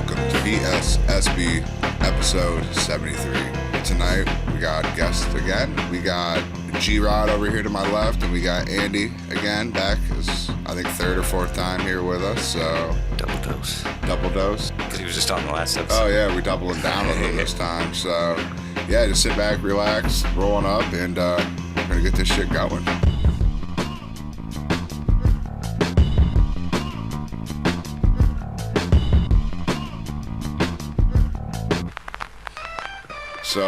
welcome to BSSB episode 73. Tonight we got guests again. We got G-Rod over here to my left, and we got Andy again back. It's, I think, third or fourth time here with us. So double dose. Double dose. Because he was just on the last episode. Oh yeah, we're doubling down on him this time. So yeah, just sit back, relax, rolling up, and we're gonna get this shit going. So,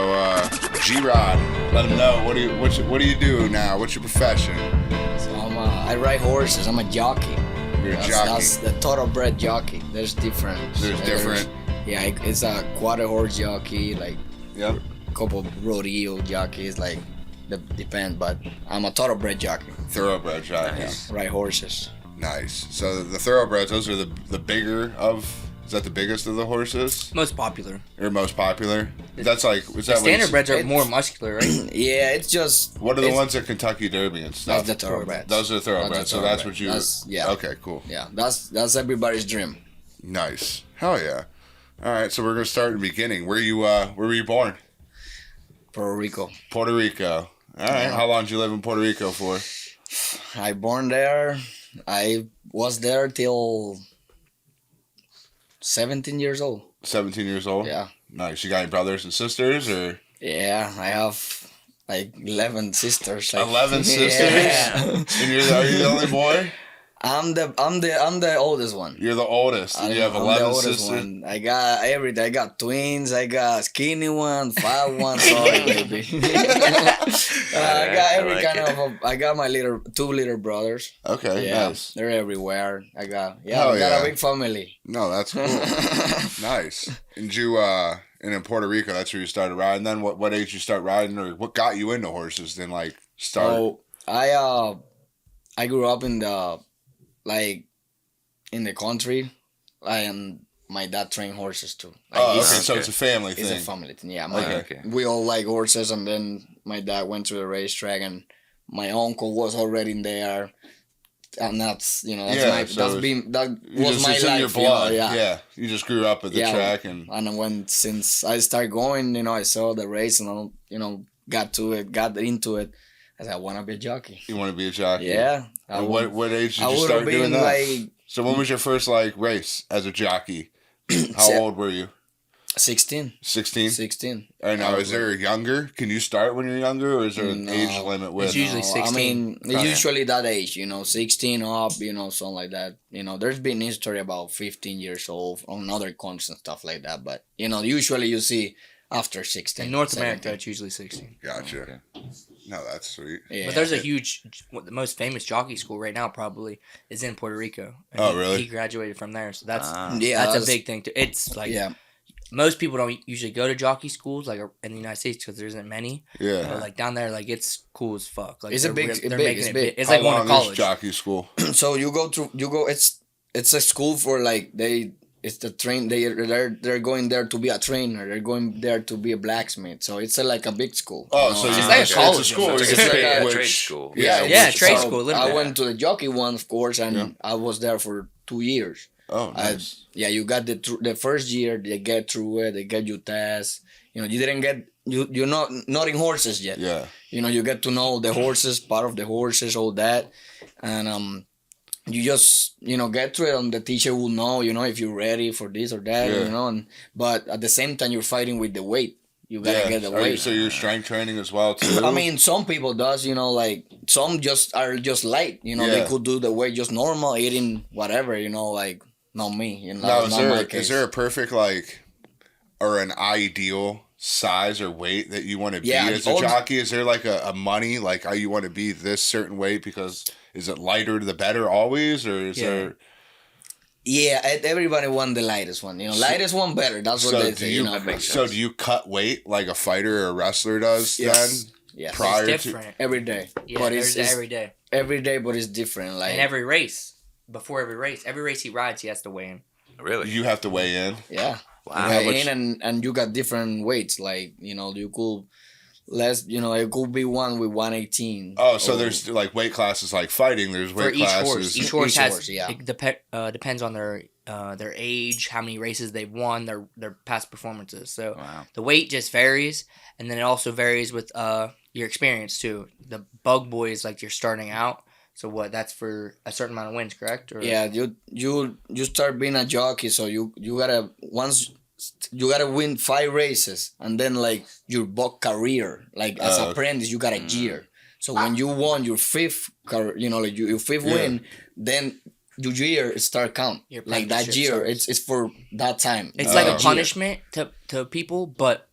G-Rod, let him know, what do you do now? What's your profession? So I ride horses. I'm a jockey. You're a jockey. That's the Thoroughbred jockey. There's different. Yeah, it's a quarter horse jockey, like Yep. a couple rodeo jockeys, like depend. But I'm a Thoroughbred jockey. Thoroughbred jockey. Yeah, ride horses. Nice. So the Thoroughbreds, those are the bigger of. Is that the biggest of the horses? Most popular. Or most popular? That's like, is that The standard breds are more muscular, right? Yeah, it's just. What are the ones at Kentucky Derby and stuff? That's the Thoroughbreds. Those are Thoroughbreds. So that's what you. Yeah. Okay, cool. Yeah, that's everybody's dream. Nice. Hell yeah. All right, so we're gonna start at the beginning. Where were you born? Puerto Rico. Puerto Rico. All right. Yeah. How long did you live in Puerto Rico for? I born there. I was there till 17 years old. 17 years old? Yeah. Nice. You got any brothers and sisters, or? Yeah, I have like 11 sisters. Like, 11 sisters? Yeah. And are you the only boy? I'm the oldest one. You're the oldest. And you have 11 sisters? One. I got everything. I got twins. I got skinny one, fat one. Sorry, baby. I got every kind of. I got my two little brothers. Okay, Yeah, nice. they're everywhere. I got yeah. a big family. No, that's cool. Nice. And in Puerto Rico, that's where you started riding. Then what age you start riding, or what got you into horses? Then start. So I grew up in the country, and my dad trained horses too. Okay, so it's a family thing. It's a family thing. Yeah, we all like horses, and then my dad went to the racetrack, and my uncle was already in there, and that was my life. In your blood. Yeah, You just grew up at the track, and since I started going, I saw the race, and got into it. I said, I want to be a jockey. You want to be a jockey? Yeah. What age did you start doing that? So when was your first race as a jockey? How old were you? 16. 16? 16. And now, is there younger? Can you start when you're younger, or is there an age limit with? It's usually 16. I mean, it's usually that age, 16 up, something like that. There's been history about 15 years old on other countries and stuff like that. But, usually you see after 16. In North 17. America, it's usually 16. Gotcha. Okay. No, that's sweet. Yeah. But there's the most famous jockey school right now probably is in Puerto Rico. And really? He graduated from there, so that's a big thing too. It's most people don't usually go to jockey schools in the United States because there isn't many. Yeah. But down there, it's cool as fuck. It's big. It's How like going long to college. is jockey school? So it's a school for it's the train. They're going there to be a trainer. They're going there to be a blacksmith. So it's like a big school. Oh, so it's like a college. It's a school. It's It's like a like trade school. Trade school. Literally. I went to the jockey one, of course, and I was there for 2 years. Oh, nice. You got the first year. They get through it. They get you tests. You didn't get you're not in horses yet. Yeah. You get to know the horses, part of the horses, all that, and you just get through it, and the teacher will know if you're ready for this or that. But at the same time you're fighting with the weight. You gotta get the weight. So you're strength training as well too? I mean, some people does, some just are just light, they could do the weight just normal, eating whatever, not me. Now, is there a perfect or an ideal size or weight that you want to be as a jockey? Is there a money, you want to be this certain weight because is it lighter the better always, or is there? Yeah, everybody want the lightest one. Lightest one better. That's what they say. So do you cut weight like a fighter or a wrestler does then? Yes. Prior it's different. Every day. Yeah, but it's every day. Every day, but it's different. And every race, before every race he rides, he has to weigh in. Really? You have to weigh in? Yeah. Wow. You weigh in and you got different weights. You could less, it could be one with 118. Oh, so there's like weight classes like fighting. There's weight classes. Each horse has it depends on their age, how many races they've won, their past performances. So the weight just varies, and then it also varies with your experience too. The bug boy is like you're starting out. So what? That's for a certain amount of wins, correct? Or? Yeah, you start being a jockey, so you gotta win 5 races, and then like your buck career, like as apprentice, you got a year. So when you won your 5th, like your 5th win, then your year start count. Like that year, it's for that time. It's like a punishment to people, but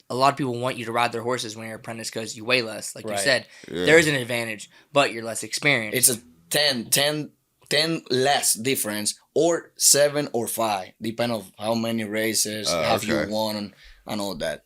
a lot of people want you to ride their horses when you're an apprentice because you weigh less. Like you said, there is an advantage, but you're less experienced. It's a 10 less difference, or 7 or 5, depending on how many races have you won and all that.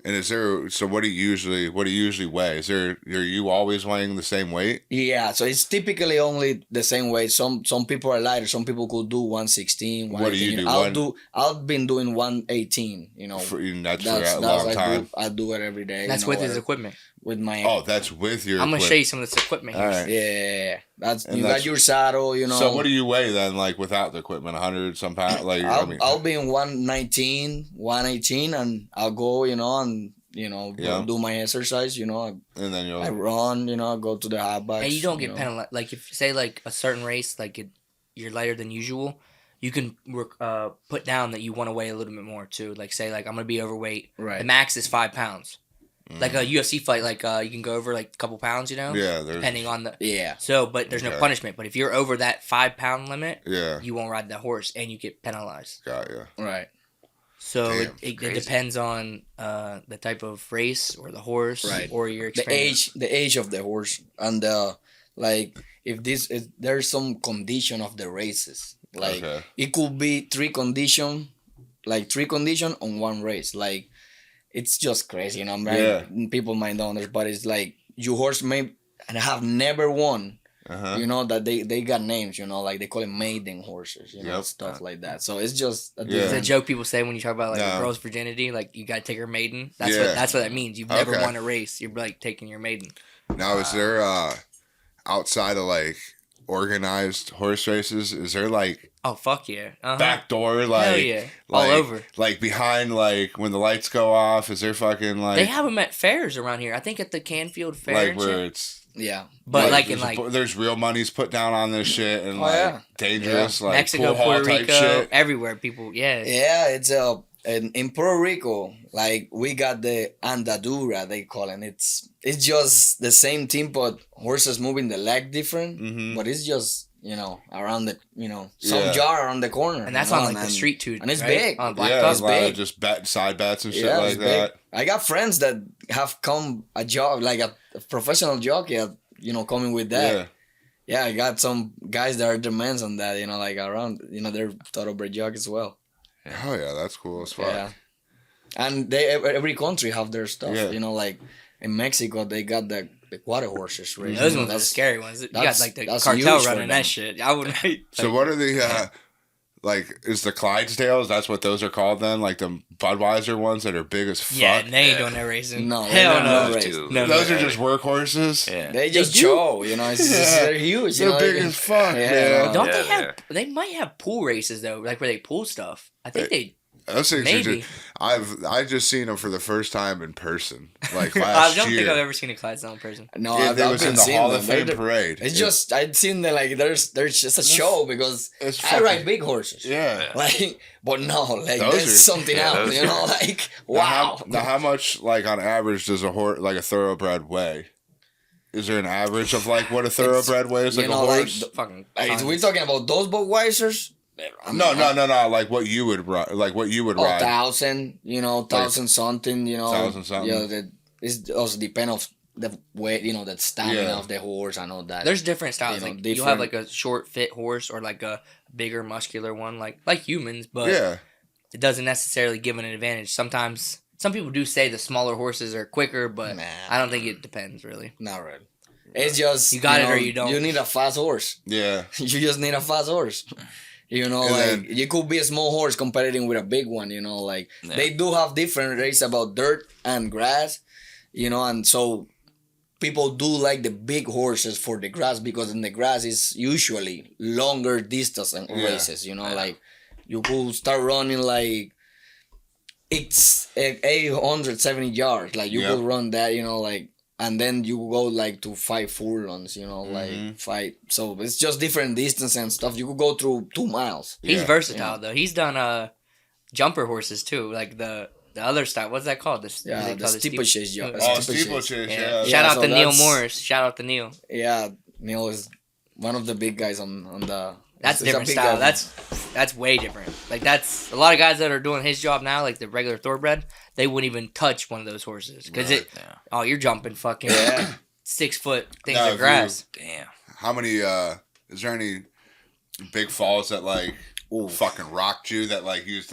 And is there? So what do you usually weigh? Are you always weighing the same weight? Yeah, so it's typically only the same weight. Some people are lighter. Some people could do 116. What do you do? I've been doing 118. That's for a long time. I do it every day. That's with his equipment. With my. Oh, that's with your. I'm gonna show you some of this equipment here. All right. Yeah, got your saddle. So what do you weigh then? Like without the equipment, 100 some pounds. Like I'll be in 119, 118, and I'll go. Do my exercise. And then I run. I go to the hot box. And you don't get penalized. Like if say like a certain race, like you're lighter than usual. You can put down that you want to weigh a little bit more too. Like say like I'm gonna be overweight. Right. The max is 5 pounds. Like a UFC fight, like you can go over like a couple pounds, Yeah. Depending on the. Yeah. So, but there's no punishment. But if you're over that 5 pound limit, you won't ride that horse and you get penalized. Got you. Right. So it depends on the type of race or the horse, or your experience. The age of the horse, and like if there's some condition of the races, like it could be 3 condition on one race, like. It's just crazy, people might know this, but it's like your horse may have never won. That they got names, like they call it maiden horses, stuff like that. So it's just it's a joke people say when you talk about like a girl's virginity, like you gotta take her maiden. That's what that means. You've never won a race. You're like taking your maiden. Now, is there outside of like organized horse races? Is there like oh fuck yeah back door like hell yeah all over like behind like when the lights go off? Is there fucking like they have them at fairs around here? I think at the Canfield Fair, like where it's but there's real money's put down on this shit and dangerous like Mexico, Puerto Rico, shit. Everywhere people it's in Puerto Rico, like we got the andadura they call it. It's just the same thing, but horses moving the leg different, but it's just around the some jar around the corner, and that's on like the street too, and it's big on it's big. Just side bets and shit like that. I got friends that have come a professional jockey, coming with that. Yeah, I got some guys that are demands on that, like around, they're thoroughbred jockeys as well. Oh yeah, that's cool as fuck. Yeah, and every country have their stuff. Like in Mexico, they got the quarter horses. Right? Those ones are the scary ones. You got like the cartel running that shit. I wouldn't. So what are the like? Is the Clydesdales? That's what those are called then? Like the Budweiser ones that are big as fuck. Yeah, they ain't doing no racing. No, hell no. Those are just workhorses. Yeah. They just show. They're huge. They're big as fuck. Yeah. Don't they have? They might have pool races though, like where they pull stuff. I think they. Those things maybe. I just seen them for the first time in person, like last year. I don't think I've ever seen a Clydesdale in person. No, I've was in the Hall of Fame parade. It's just I'd seen them like there's just a show because I ride big horses. Yeah, but no, like there's something else. Like wow. Now how much like on average does a horse like a thoroughbred weigh? Is there an average of like what a thoroughbred weighs like a horse? We're talking about those Budweisers. No. Like what you would ride. Like what you would ride. 1,000. 1,000 something. 1,000 something. Yeah, it also depends on the weight. The stamina of the horse and all that. There's different styles. You'll have like a short, fit horse or like a bigger, muscular one, like humans. But it doesn't necessarily give an advantage. Sometimes some people do say the smaller horses are quicker, but I don't think it depends really. Not really. It's just you got it or you don't. You need a fast horse. Yeah. You just need a fast horse. You could be a small horse competing with a big one, They do have different races about dirt and grass. you know, and so people do like the big horses for the grass because in the grass is usually longer distance and races, you know, like you could start running like it's 870 yards, like you could run that, you know, like, and then you go like to 5 furlongs, you know, like 5. So it's just different distance and stuff. You could go through 2 miles. He's versatile though. He's done jumper horses too, like the other style. What's that called? The steeplechase. Steeplechase. Yeah. Shout out to Neil Morris. Shout out to Neil. Yeah, Neil is one of the big guys on the. That's different style. That's way different. Like that's a lot of guys that are doing his job now, like the regular thoroughbred. They wouldn't even touch one of those horses because you're jumping fucking 6 foot things of grass. Damn. How many? Is there any big falls that like? Fucking rocked you that like you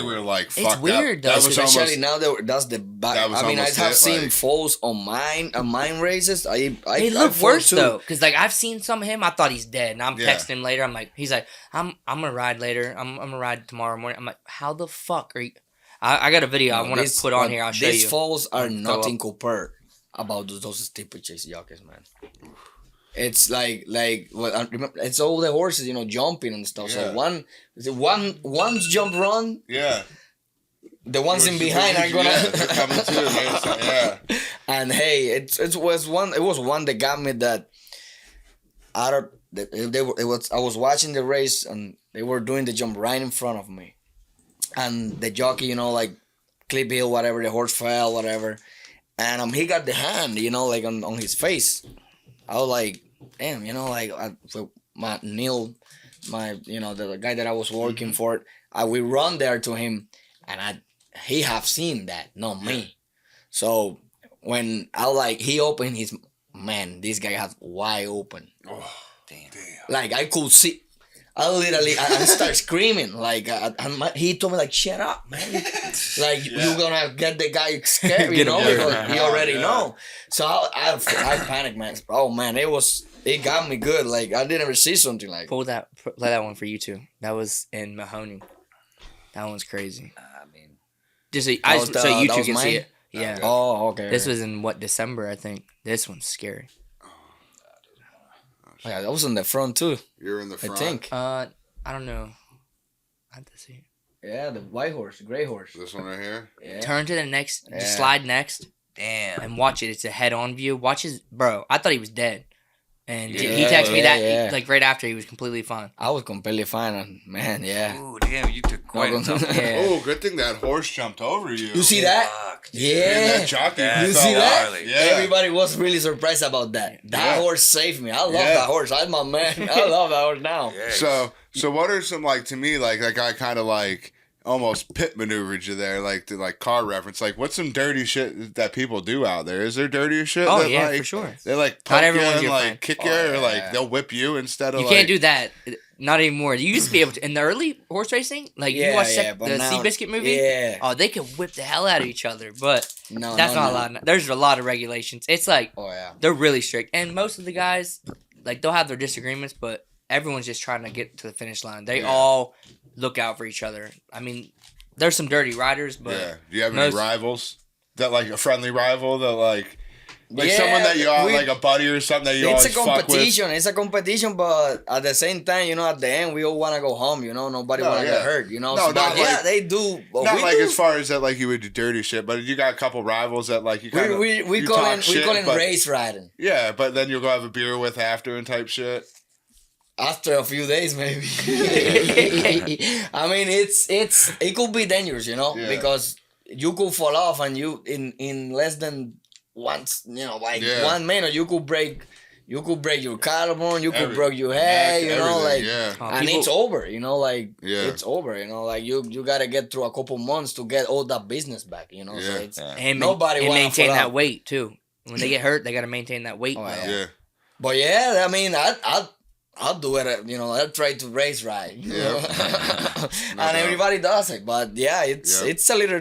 were like fucked it's weird up. though. That was especially almost, now that's the back. I mean, I have seen falls on mine races. I look worse though, because like I've seen some of him. I thought he's dead, and I'm texting him later. I'm like, he's like, I'm gonna ride later. I'm gonna ride tomorrow morning. I'm like, how the fuck are you? I got a video I want to put on here. I'll show you. These falls are nothing compared about those steeplechase jockeys, man. It's like well, I remember, it's all the horses, you know, jumping and stuff. So one's jump run. Yeah. The ones in behind are gonna they're coming too. And hey, it was one that got me that. I was watching the race and they were doing the jump right in front of me, and the jockey, you know, like clip heel, whatever, the horse fell, whatever, and he got the hand, you know, like on his face. I was like, damn, you know, like Neil, you know, the guy that I was working for, we run there to him, and he have seen that, not me. So when he opened his, man, this guy has wide open. Oh, damn. Like I could see, I start screaming. Like he told me like, shut up, man. Like you're gonna get the guy scared, you know, because he already know. So I panicked, man. Oh man, it got me good. Like I didn't ever see something like. Play that one for you too. That was in Mahoney. That one's crazy. I mean, so you two can see it. Yeah. Oh, okay. This was in December, I think. This one's scary. Oh, yeah, that was in the front too. You're in the front. I think. I don't know. I have to see. Yeah, the white horse, the gray horse. This one right here. Yeah. Turn to the next. Just slide next. Damn. And watch it. It's a head-on view. Watch his bro. I thought he was dead, and he texted me that like right after he was completely fine. I was completely fine, and man, Ooh, damn! You took quite a jump. Oh, good thing that horse jumped over you. You see that? Fuck, yeah. That jockey. You see that? Yeah. Everybody was really surprised about that. That horse saved me. I love that horse. I'm my man. I love that horse now. Yeah. So what are some, like, to me, like that guy kind of like almost pit maneuvered you there, like the like car reference. Like, what's some dirty shit that people do out there? Is there dirtier shit? Oh that, yeah, like, for sure. They like Not poke everyone's you and your like friend. kick you, or like they'll whip you instead of. You like, can't do that. Not anymore. You used to be able to in the early horse racing. Like you watch the Seabiscuit movie. Yeah. Oh, they can whip the hell out of each other, but No, that's not allowed. There's a lot of regulations. It's like they're really strict, and most of the guys like they'll have their disagreements, but everyone's just trying to get to the finish line. They all look out for each other. I mean, there's some dirty riders, but do you have any rivals that like a friendly rival that like someone that you all like a buddy or something that you always fuck with? It's a competition, but at the same time, you know, at the end we all want to go home. You know, nobody want to get hurt. You know, they do. Not like as far as that, like you would do dirty shit, but you got a couple rivals that like you kind of we call it race riding. Yeah, but then you'll go have a beer with after and type shit. After a few days, maybe. I mean, it could be dangerous, you know, because you could fall off and you in less than once, you know, like 1 minute, you could break your collarbone, you could break your head, you know, like, and it's over, you know, like it's over, you know, like you gotta get through a couple months to get all that business back, you know. So it's nobody and wanna maintain fall that out. weight too. When they get hurt, they gotta maintain that weight. But yeah, I mean, I'll do it, you know, I'll try to race ride. You know? And everybody does it. But yeah, it's a little,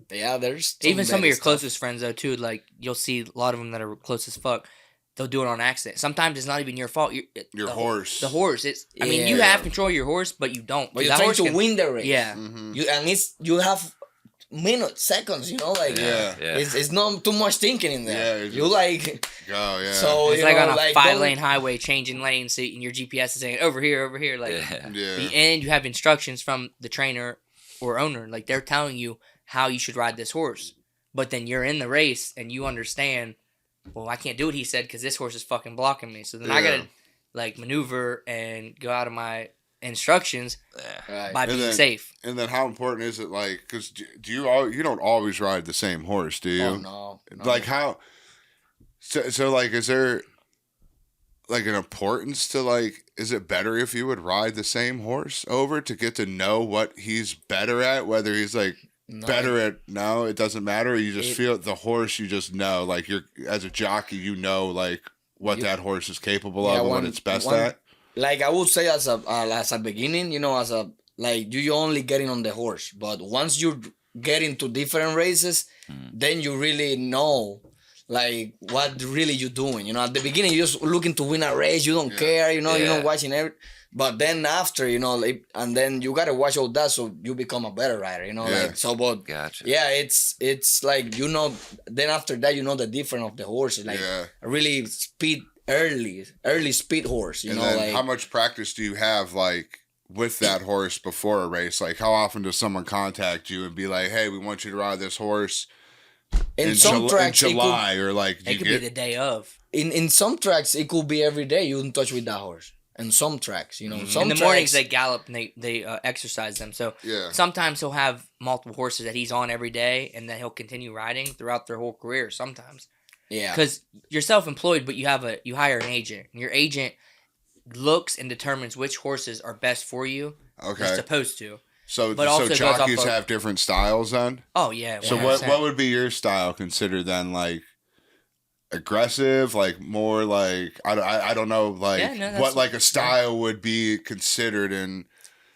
there's even some of your closest friends though too, like you'll see a lot of them that are close as fuck. They'll do it on accident. Sometimes it's not even your fault. Your horse. The horse. I mean, you have control of your horse, but you don't. But you're trying to win the race. Yeah. Mm-hmm. You have minutes, seconds, like Yeah. it's not too much thinking in there. Yeah, you like go, yeah. so it's you like know, on a like 5-lane highway changing lanes, so, and your GPS is saying over here, like and you have instructions from the trainer or owner, like they're telling you how you should ride this horse, but then you're in the race and you understand, well, I can't do what he said because this horse is fucking blocking me, so then I gotta like maneuver and go out of my instructions by being safe. And then how important is it, like, because you don't always ride the same horse, do you? Oh, no. Like how so like is there like an importance to, like, is it better if you would ride the same horse over to get to know what he's better at, whether he's like better at, it doesn't matter, you just feel the horse, you just know, like, you're as a jockey, like what that horse is capable of and what it's best at. Like I would say as a beginning, like you only getting on the horse, but once you get into different races, then you really know like what really you're doing. At the beginning you're just looking to win a race, you don't care, you're not watching everything. But then after, and then you gotta watch all that so you become a better rider, like so. But gotcha. It's like then after that the difference of the horses, like really early speed horse, and then like how much practice do you have like with that horse before a race? Like how often does someone contact you and be like, hey, we want you to ride this horse in some tracks in July, or like it could be the day of. In some tracks it could be every day you in touch with that horse. And some tracks, some in the mornings they gallop and they exercise them. So sometimes he'll have multiple horses that he's on every day, and then he'll continue riding throughout their whole career. Sometimes, because you're self-employed, but you hire an agent, and your agent looks and determines which horses are best for you. Okay, they're supposed to. So jockeys have different styles then. Oh yeah. 100%. So what would be your style considered then? Like aggressive, like more like I don't know, like what like a style would be considered in.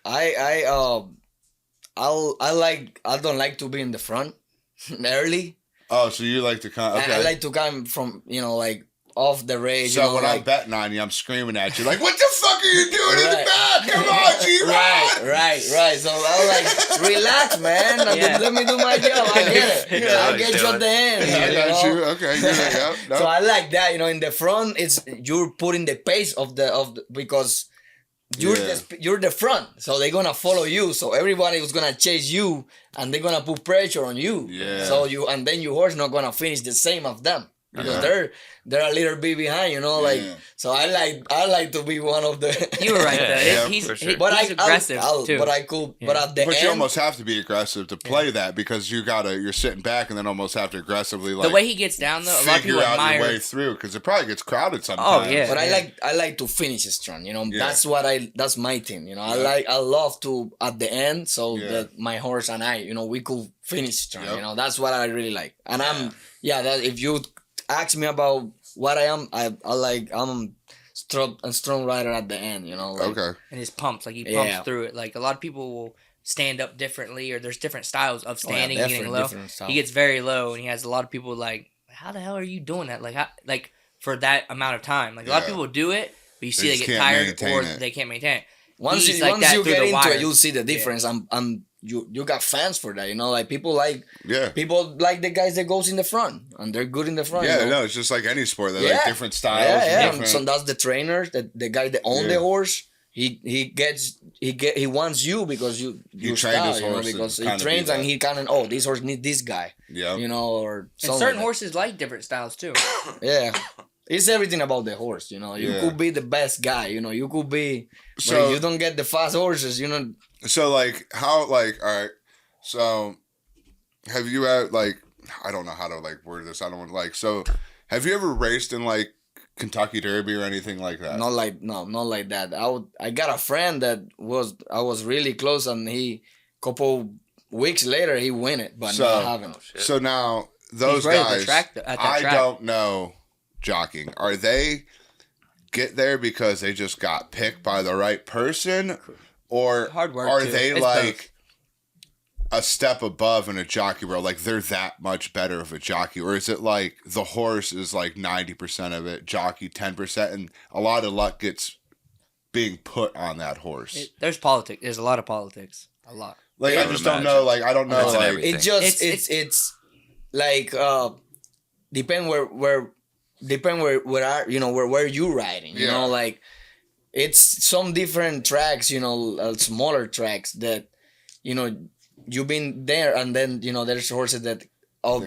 I don't like to be in the front early. Oh, so you like to come? Okay. I like to come from like off the race. So when I'm betting on you, I'm screaming at you like, "What the fuck are you doing in the back? Come on, G-Rod!" Right. So I'm like, relax, man. Let me do my job. I get it. I'll get you at the end. I got you. Okay, good. No. So I like that. In the front, you're putting the pace of the because you're the front, so they're gonna follow you. So everybody is gonna chase you, and they're gonna put pressure on you. Yeah. So and then your horse not gonna finish the same of them. Because they're a little bit behind, like. So I like to be one of the. You were right there. He's aggressive too. But I could. Yeah. But at the end, you almost have to be aggressive to play that, because you're sitting back and then almost have to aggressively the way he gets down though. A lot of people admire your way through, because it probably gets crowded sometimes. Oh yeah. But I like to finish strong. That's that's my thing. I love to at the end, so that my horse and I, we could finish strong. That's what I really like. And I'm that if you ask me about what I am, I'm a strong rider at the end, Okay. And his pumps, like he pumps through it. Like a lot of people will stand up differently, or there's different styles of standing, getting low. He gets very low, and he has a lot of people like, how the hell are you doing that? Like for that amount of time. Like a lot of people do it, but you see they get tired or they can't maintain it. Once you get into it, you'll see the difference. You got fans for that, like people like the guys that goes in the front, and they're good in the front. No, it's just like any sport. They're like different styles. Different. So that's the trainer, the guy that owns the horse. He wants you because you train his horse, because he trains and he this horse needs this guy. Yeah. Or and certain horses like different styles too. Yeah. It's everything about the horse, you could be the best guy, you could be, but you don't get the fast horses, So like how, like, all right, so have you had like, I don't know how to like word this, I don't want to like, so have you ever raced in like Kentucky Derby or anything like that? Not like that. I got a friend that I was really close, and couple weeks later he win it, but I haven't. So now those guys, I don't know jockeying. Are they get there because they just got picked by the right person, or are they like a step above in a jockey world? Like they're that much better of a jockey, or is it like the horse is like 90% of it, jockey 10%, and a lot of luck gets being put on that horse? There's politics. There's a lot of politics. A lot. Like I just don't know. Like I don't know. Like it just it's like depend where you riding. You know, like it's some different tracks. You know, smaller tracks that you've been there, and then there's horses that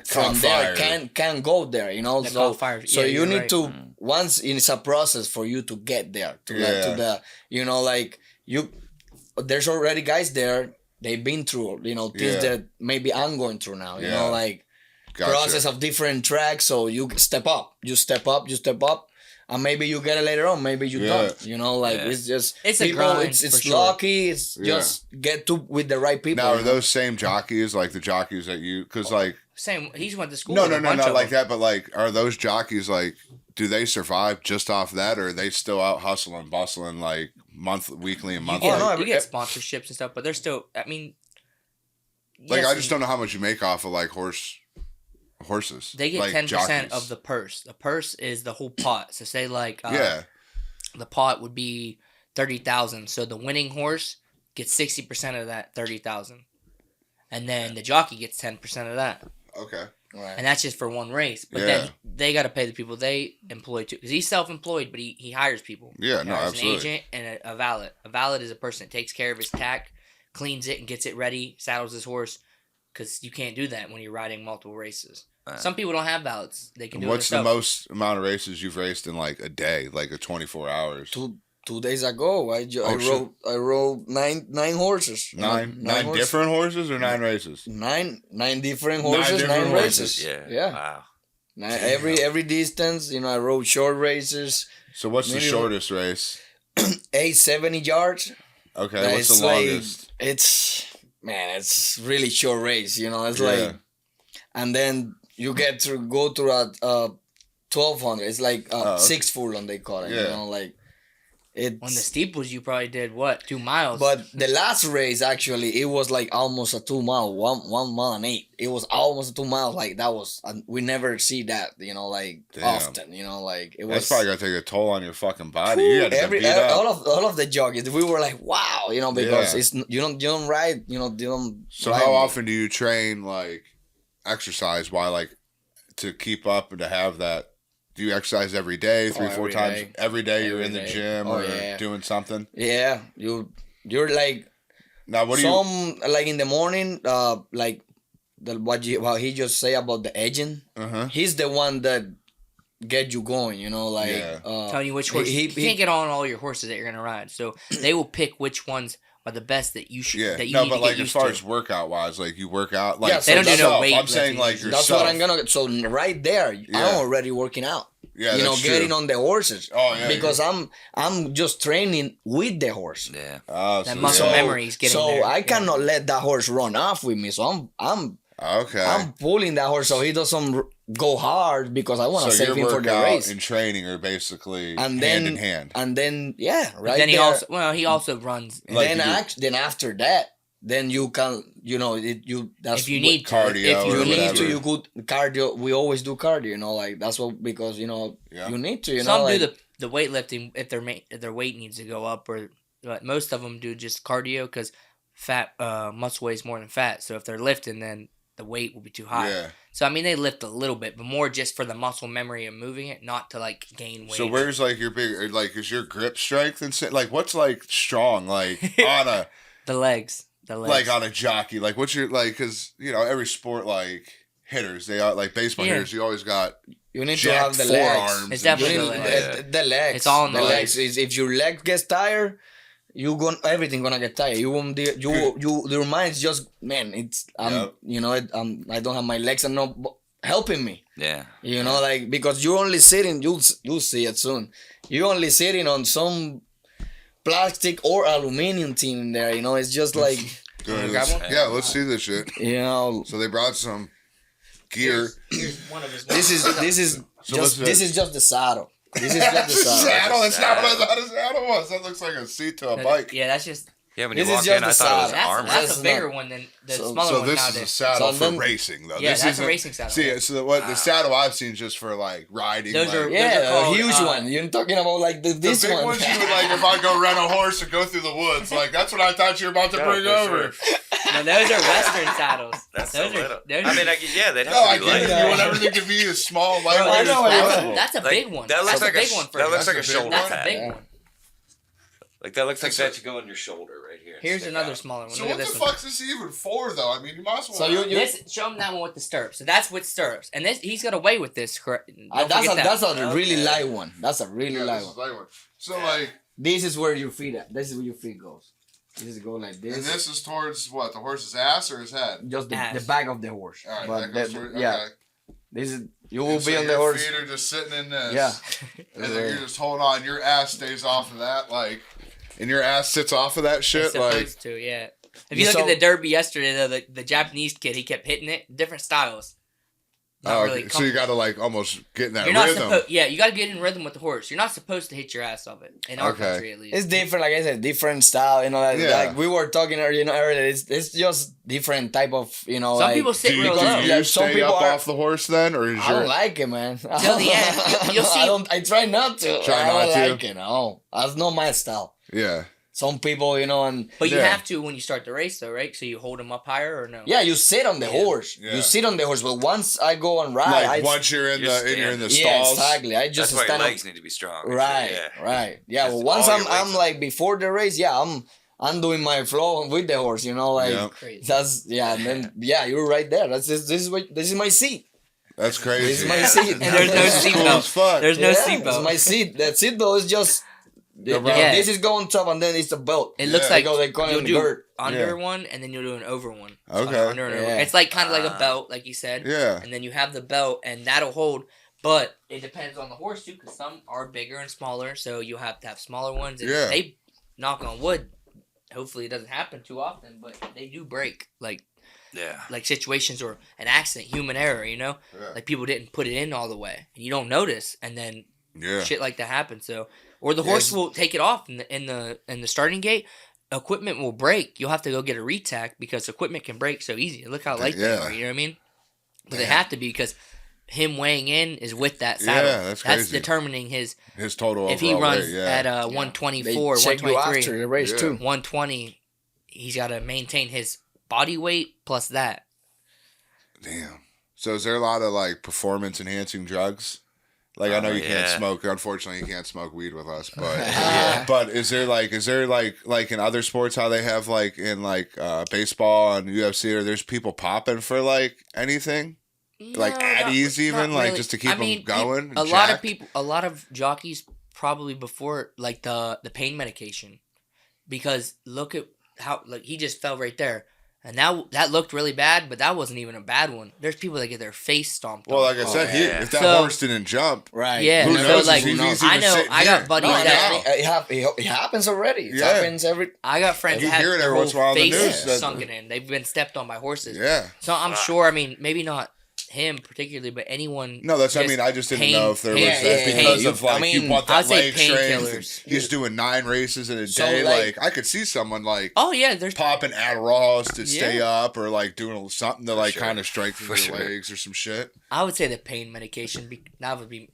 from there can go there. You know, so you need to once it's a process for you to get there to the like there's already guys there. They've been through, things that maybe I'm going through now, like process of different tracks. So you step up, and maybe you get it later on, maybe you don't, it's just, it's people, a grind, it's lucky, it's just get to with the right people. Now, are those same jockeys, like the jockeys that you, cause like. Same, he's went to school. No, not like that, but like, are those jockeys like, do they survive just off that, or are they still out hustling, bustling, like weekly and monthly? You get sponsorships and stuff, but they're still. I mean, like I just don't know how much you make off of like horses. They get 10% of the purse. The purse is the whole pot. So say like the pot would be 30,000. So the winning horse gets 60% of that 30,000, and then the jockey gets 10% of that. Okay. Right. And that's just for one race. But then they got to pay the people they employ too. Because he's self-employed, but he hires people. Yeah, no, absolutely. An agent and a valet. A valet is a person that takes care of his tack, cleans it and gets it ready, saddles his horse. Because you can't do that when you're riding multiple races. Some people don't have valets. They can do it What's the most amount of races you've raced in like a day, like a 24 hours? 2 days ago, I rode nine horses. Nine different horses or 9 races? Nine different horses, 9 races. Yeah. Wow. Every distance, I rode short races. So what's the shortest race? 870 yards. Okay, what's the longest? It's really short race. It's like, and then you get to go through a 1200. It's like 6 furlong they call it. Like. On the steeples, you probably did 2 miles. But the last race, actually, it was like almost a 2 mile, 1 mile and 8. It was almost a 2 miles. Like that was, we never see that, often. Like it was. That's probably gonna take a toll on your fucking body. You had to beat up. all of the jockeys, we were like, wow, because it's you don't ride, you don't. So how often do you train like exercise? Why like to keep up and to have that? Do you exercise every day, 3-4 times? Day. Every day you're in the gym or doing something? Yeah, you're like. Now what do you? Like in the morning, like what he just say about the edging. He's the one that get you going. Telling you which horse. You can't get on all your horses that you're gonna ride, so they will pick which ones are the best that you should. Yeah. That you need but to like get as far as workout wise, like you work out, like they don't do no weight. I'm saying like yourself. That's what I'm gonna. So right there, I'm already working out. Yeah, that's getting true. on the horses. Oh yeah. Because I'm just training with the horse. Yeah. That muscle memory is getting there. So I cannot let that horse run off with me. So I'm pulling that horse so he doesn't go hard because I want to save him for the race. And training are basically hand in hand. And then right. Then he also runs. Like then after that. Then you can, that's if you need cardio. If you need to, you could cardio. We always do cardio, like that's what because you need to. Some do the weightlifting if their weight needs to go up, or most of them do just cardio because fat muscle weighs more than fat. So if they're lifting, then the weight will be too high. Yeah. So I mean they lift a little bit, but more just for the muscle memory of moving it, not to like gain weight. So where's like your big is your grip strength and like what's like strong like on a the legs. Like on a jockey, like what's your because every sport like hitters they are like baseball hitters you always got you need to have the legs. It's definitely the legs. It's all in the legs. If your leg gets tired, everything gonna get tired. You won't your mind's just it's I don't have my legs and not helping me. Yeah. Like because you're only sitting. You'll see it soon. You're only sitting on some plastic or aluminum tin in there, it's just like. Yeah, let's see this shit. So they brought some gear. Here's one of his. This is just the saddle. This is just the saddle. Saddle. It's not what I thought a saddle was. That looks like a seat to a bike. Yeah, that's just Yeah, when you This walk is just in, I the thought it was saddle. armor. That's a bigger one than the smaller So one this is nowadays. a saddle So for then- racing, though. Yeah, this that's isn't- a racing saddle. See, so the saddle I've seen just for like riding. Those like, are- Yeah, Those called, a huge one. You're talking about like the this big one. ones you would like if I go rent a horse and go through the woods. Like that's what I thought you were about to No, bring for over. sure. No, those are Western saddles. That's those so little. those I mean, they'd have No, I to be get light. it. You want everything to be as small, Bro, lightweight as I know, I possible. know. that's a Like, big one. that looks That's like a big one for that you. looks like a That's a big shoulder That's a pad. big Yeah. one. Like that looks like That's that should go on your shoulder right here. and Here's stick another out. smaller one. So Look what at the this one. fuck's this even for, though? I mean, you might as well. So you- This, show him that one with the stirrups. So that's with stirrups, and this he's got away with this. Correct? That's a really Okay. light one. That's a really Yeah, light this is one. light one. So like, This is where your feet at. This is where your feet goes. This is go like this. and this is towards what? The horse's ass or his head? Just the Ass. back of the horse. All right, But that goes that- toward, yeah, okay. this is you will And be so on the your horse. feet are just sitting in this. Yeah. And then you're just holding on. Your ass stays off of that, like, and your ass sits off of that It's shit, supposed like. to, yeah. If you look So- at the Derby yesterday, though, the Japanese kid, he kept hitting it, different styles. Not Oh, really okay. So you comfortable. got to like almost get in that You're not rhythm. supposed. Yeah, you got to get in rhythm with the horse. You're not supposed to hit your ass off it in our Okay. country, at least. It's different, like I said, different style. You know, like, Yeah. like we were talking earlier. It's just different type of Some like, people sit do you, real do low. you Like, some stay people up are- off the horse then, or is I don't your like it, man. Till the end, you'll see- I don't. I try not to. Try I not don't to? like it. No, that's not my style. yeah? Some people, you know, and But you Yeah. have to when you start the race, though, right? So you hold them up higher or no? yeah, you sit on the horse. Yeah. You sit on the horse. But once I go and ride, Like I once you're in You're the you're in the yeah, stalls. exactly. I just That's why your stand up. legs need to be strong. Right, Yeah. right. Yeah, Just well, once all I'm your legs I'm up. like before the race, yeah, I'm doing my flow with the horse, you know, like Yeah. Crazy. that's yeah, and then yeah, you're right there. That's this is my seat. That's crazy. This is my Yeah. seat. And there's no That's cool seatbelt. as fuck. There's no yeah, seatbelt. It's my seat. That seatbelt is just Yeah. this is going top and then it's the belt. It looks Yeah. like They call it you'll the do girth. under one and then you'll do an over one. So Okay. Under and over. Yeah. It's like kind of like a belt, like you said. Yeah. And then you have the belt, and that'll hold. But it depends on the horse too, because some are bigger and smaller, so you have to have smaller ones. And Yeah. they, knock on wood, hopefully it doesn't happen too often, but they do break. Yeah. Like situations or an accident, human error. You know, Yeah. like people didn't put it in all the way, and you don't notice, and then Yeah. shit like that happens. So, or the horse will take it off in the starting gate. Equipment will break. You'll have to go get a retack because equipment can break so easy. Look how light they Yeah. are. You know what I mean? But they Damn. have to be because him weighing in is with that saddle. Yeah, that's crazy. determining his His total if he overall runs weight, yeah. at They 124, check you after 123, the race Yeah. too. 120. He's got to maintain his body weight plus that. Damn. So is there a lot of like performance enhancing drugs? Like I know you can't yeah. smoke. Unfortunately, you can't smoke weed with us. But Yeah. but is there like in other sports how they have like in like baseball and UFC or there's people popping for like anything like No, Addies not even like really. just to keep I mean, them going. and A lot of jacked? people, a lot of jockeys probably before like the pain medication, because look at how like he just fell right there, and that looked really bad, but that wasn't even a bad one. There's people that get their face stomped. Well, on. like I said, yeah. if that So- horse didn't jump, Right. Yeah, who so knows? like if he's I even know sitting I got here buddies right that now. It happens already. It Yeah. happens every. I got friends You that have hear it their every once in a while whole on the face news that- sunken in. They've been stepped on by horses. yeah. So I'm sure. I mean, maybe not him particularly, but anyone. No, that's. I just mean, I just didn't pain- know if there was pain- that yeah, because yeah. of like I you mean, want I'd that say leg strength. painkillers. He's doing 9 races in a So, day. like- Like I could see someone like Oh yeah, there's popping Adderalls to stay Yeah. up, or like doing something to like sure. kind of strengthen For their sure. legs or some shit. I would say the pain medication. That would be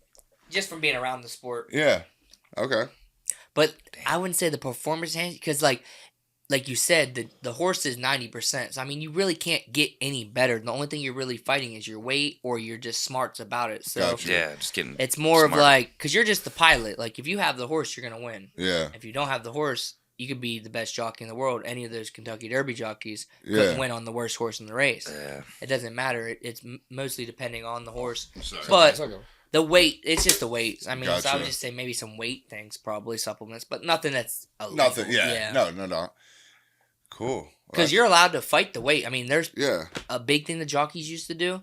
just from being around the sport. Yeah. Okay. But I wouldn't say the performance because like you said, the horse is 90%. So I mean, you really can't get any better. The only thing you're really fighting is your weight or you're just smarts about it. So Gotcha. Yeah, just getting. it's more smart. of like because you're just the pilot. Like if you have the horse, you're gonna win. Yeah. If you don't have the horse, you could be the best jockey in the world. Any of those Kentucky Derby jockeys Yeah. couldn't win on the worst horse in the race. Yeah. It doesn't matter. It's mostly depending on the horse. Sorry. But It's okay. the weight, it's just the weights. I mean, so I Gotcha. would just say maybe some weight things, probably supplements, but nothing that's illegal. Nothing. Yeah. No. Cool. Because you're allowed to fight the weight. I mean, there's Yeah. a big thing the jockeys used to do.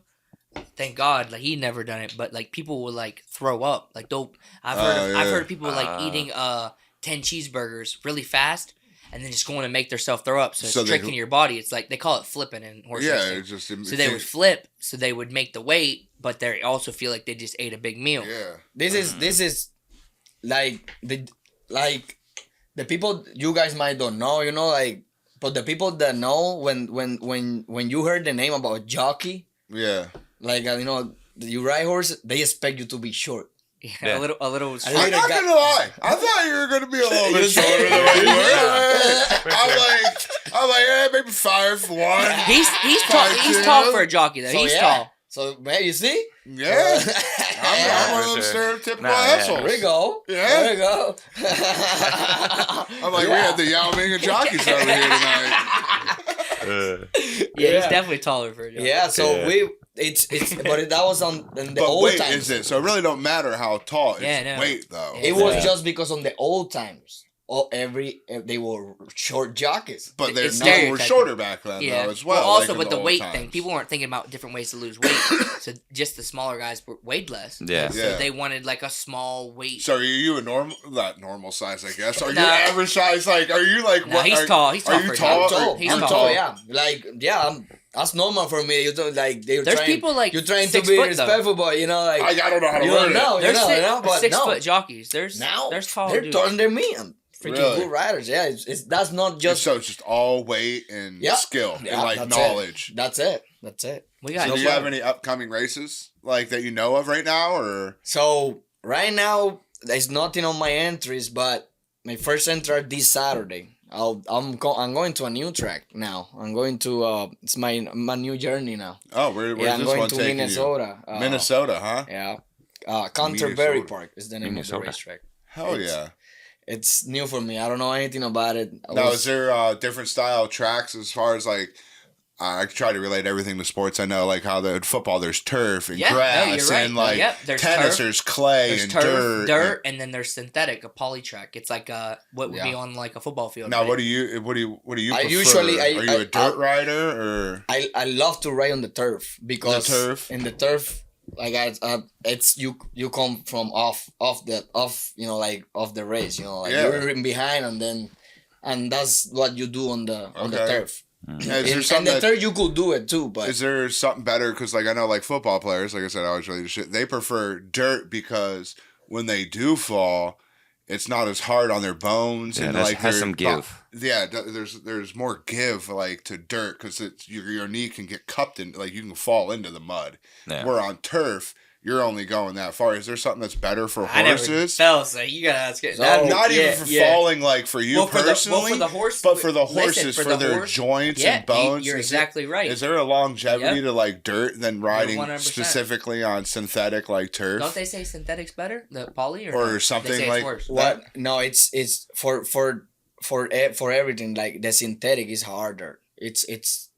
Thank God, like he never done it, but like people will like throw up. Like I've yeah. heard of people like eating 10 cheeseburgers really fast and then just going to make themselves throw up. So it's So they- tricking your body. It's like they call it flipping in horse Yeah. racing. It's just. So they would flip, so they would make the weight, but they also feel like they just ate a big meal. Yeah. This is like the people you guys might don't know, like, but the people that know when you heard the name about Jockey, like you ride horses, they expect you to be short. Yeah. A little. I'm not gonna lie. I thought you were gonna be a little bit shorter than what you were. I'm like, maybe 5'1". He's tall. He's tall for a jockey though. He's tall. So man, you see? Yeah. I'm one of them stereotypical assholes. There we go. Yeah. There we go. I'm like, we had the Yao Ming and jockeys over here tonight. He's definitely taller for a jockey. Yeah, so it's but that was in the old times. Is it? So it really don't matter how tall. It's weight though. It was just because on the old times. They were short jockeys, but they were shorter back then though as well. Also, with the weight thing, people weren't thinking about different ways to lose weight, so just the smaller guys weighed less. Yeah. So they wanted like a small weight. So are you a not normal size? I guess. Are you average size? Like, are you like? No, he's tall. He's tall. Are you tall? He's I'm tall. Yeah, like that's normal for me. You don't like. There's people like you're trying to 6 be foot, respectful, but I don't know how to word it. There's but 6 foot jockeys. There's tall. They're taller than me. Freaking good riders, that's not just. So it's just all weight and skill and like knowledge. That's it. We got. So do you have any upcoming races like that you know of right now, or? So right now there's nothing on my entries, but my first entry this Saturday. I'm going to a new track now. I'm going to it's my new journey now. Oh, where's I'm this going one to taking Minnesota. you? Minnesota, huh? Yeah. Canterbury Park is the name of the racetrack. Hell yeah. It's new for me. I don't know anything about it. Now, is there different style tracks as far as like? I try to relate everything to sports. I know like how the football there's turf and grass and like tennis there's clay and dirt, and then there's synthetic, a poly track. It's like what would be on like a football field. Now, right? what do you prefer? Are you a dirt rider or? I love to ride on the turf because in the turf. Like it's you come from off the race, you're in behind and that's what you do on the turf. And the turf you could do it too, but is there something better? Because like I know like football players, like I said, I always really shit. They prefer dirt because when they do fall, it's not as hard on their bones and like has some give. There's more give like to dirt because it's your knee can get cupped and like you can fall into the mud. Yeah. Where on turf you're only going that far. Is there something that's better for horses? I never fell, so you gotta ask it. Not even for falling like for you personally, for the horse, but for the horses, for their joints and bones. You're exactly right. Is there a longevity to like dirt than riding 100%. Specifically on synthetic like turf? Don't they say synthetic's better, the poly, or something like worse? What? No, it's for everything. Like the synthetic is harder. It's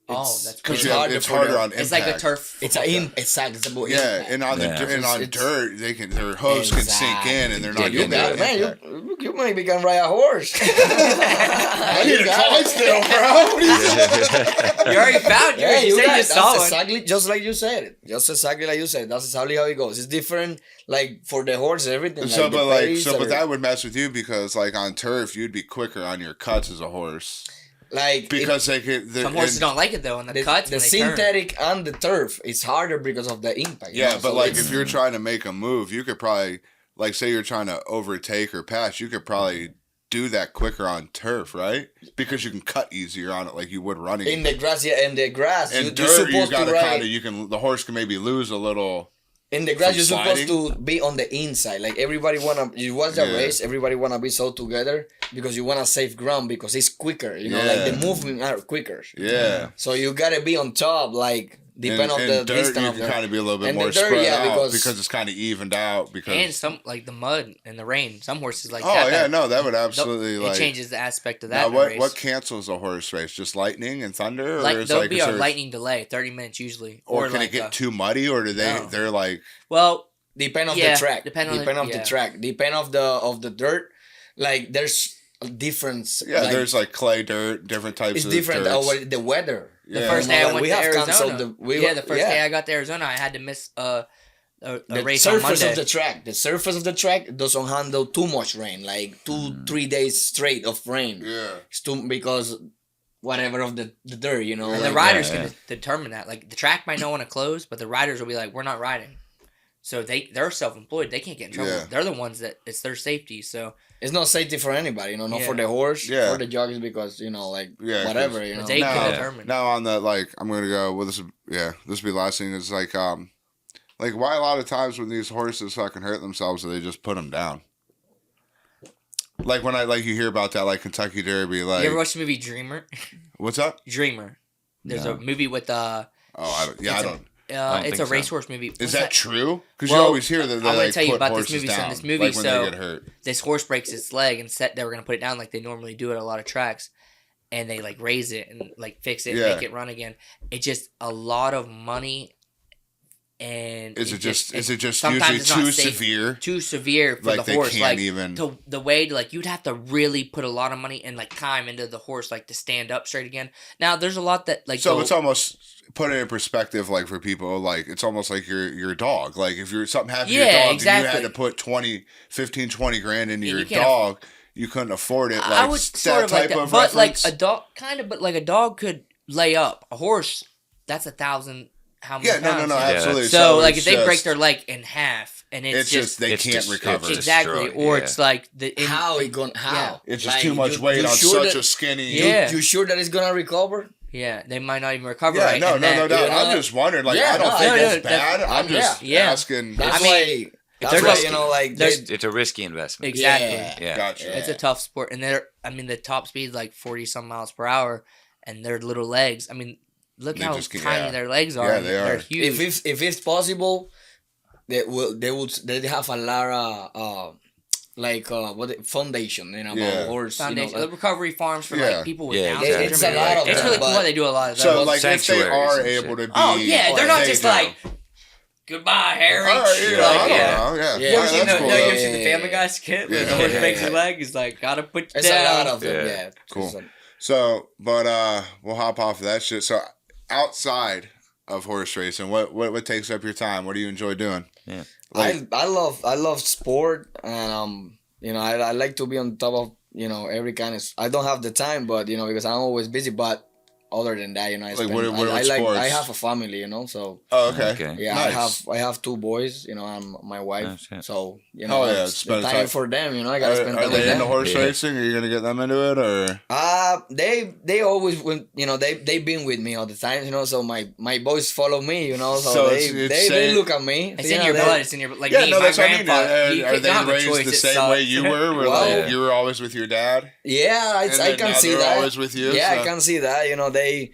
that's because it's harder on impact. It's like a turf. It's exactly. And on dirt, their hooves can sink in, and they're not getting that. Man, you maybe can ride a horse. I need a Clydesdale, bro. You already found yours. You said you saw it. Exactly, just like you said it. Just exactly like you said. That's exactly how it goes. It's different, like for the horse, everything. But that would mess with you because, like on turf, you'd be quicker on your cuts as a horse. Like because some horses don't like it though, and the cuts. The synthetic and the turf is harder because of the impact. Yeah, but like if you're trying to make a move, you could probably like say you're trying to overtake or pass, you could probably do that quicker on turf, right? Because you can cut easier on it, like you would running in the grass. Yeah, in the grass. In dirt, you gotta kind of the horse can maybe lose a little. In the grass, you're supposed to be on the inside. Like everybody you watch the race, everybody wanna be so together because you wanna save ground because it's quicker. Like the movement are quicker. Yeah. So you gotta be on top, like depending on the dirt, distance. You can kind of be a little bit more spread out because it's kind of evened out. And some like the mud and the rain, some horses like that. Oh yeah, no, that would absolutely it changes the aspect of that. Now, race. What cancels a horse race? Just lightning and thunder, or there'll be a lightning delay, 30 minutes usually. Or can it get too muddy, or do they? They're like depend on the track. Depend on the track. Depend of the dirt. Like there's a difference. Yeah, there's like clay dirt, different types. It's different. The weather. The first day I went to Arizona. The first day I got to Arizona, I had to miss a race on Monday. The surface of the track doesn't handle too much rain, like 2-3 days straight of rain. Yeah, it's because whatever of the dirt, And the riders can determine that. Like the track might not want to close, but the riders will be like, "We're not riding." So they're self-employed. They can't get in trouble. Yeah. They're the ones that it's their safety. So it's not safety for anybody, you know, not for the horse, for the jockeys, because, you know, like, whatever, you know. They can determine. Now on the, like, I'm going to go, well, this will be the last thing, is like why a lot of times when these horses fucking hurt themselves, they just put them down? Like when you hear about that, like Kentucky Derby, like. You ever watch the movie Dreamer? What's up? Dreamer. There's a movie with I don't. It's a racehorse movie. Is that true? Because you always hear that they I'm gonna like tell you put about this horses movie. down, So in this movie, like when they get hurt. This horse breaks its leg, and they were gonna put it down like they normally do at a lot of tracks, and they like raise it and like fix it, and make it run again. It's just a lot of money. And is it just usually too severe? Too severe for the horse. They can't even. The way to, you'd have to really put a lot of money and time into the horse to stand up straight again. Now there's a lot that So it's almost put it in perspective, like for people, like it's almost like your dog. Like if something happened to your dog, and you had to put 20 grand into your dog, you couldn't afford it. Like I would sort of like that, but reference. like a dog, kind of, but like a dog could lay up. A horse, that's 1,000. How many pounds? No, absolutely. So like if they break their leg in half, and it's just they can't recover. Exactly, or it's like how? It's just too much weight on such a skinny. You sure that it's gonna recover? Yeah, they might not even recover. Yeah, no doubt. I'm just wondering. Like, I don't think that's bad. I'm just asking. That's why, you know, like it's a risky investment. Exactly. Yeah. Gotcha. It's a tough sport, and the top speed's like 40-some miles per hour, and their little legs. I mean, look how tiny their legs are. Yeah, they are. They're huge. If it's possible, they have a lot of foundation, you know, about horse. Foundation, you know, the recovery farms for people with Down syndrome. It's a lot of it's really cool. They do a lot of that. So like if they are able to be, they're not just like, goodbye, Harry. You ever seen the Family Guy skit where the horse breaks his leg? He's like, gotta put you down. It's a lot of them. Yeah, cool. So, but we'll hop off of that shit. So, outside of horse racing, what takes up your time? What do you enjoy doing? Yeah, I love sport, and you know, I like to be on top of, you know, every kind of. I don't have the time, but you know, because I'm always busy. But other than that, you know, I have a family, you know, so. Oh, okay. Yeah, nice. I have 2 boys, you know, and my wife, so you know, it's time for them, you know. I gotta spend time with them. Are they into horse racing? Are you gonna get them into it, or? They always went, you know, they've been with me all the time, you know. So my boys follow me, you know. So they look at me. It's in your blood. It's in your like. Yeah, me, no, my that's what I mean. Are they raised the same way you were? Where like you were always with your dad? Yeah, I can see that. Always with you. Yeah, I can see that. You know, they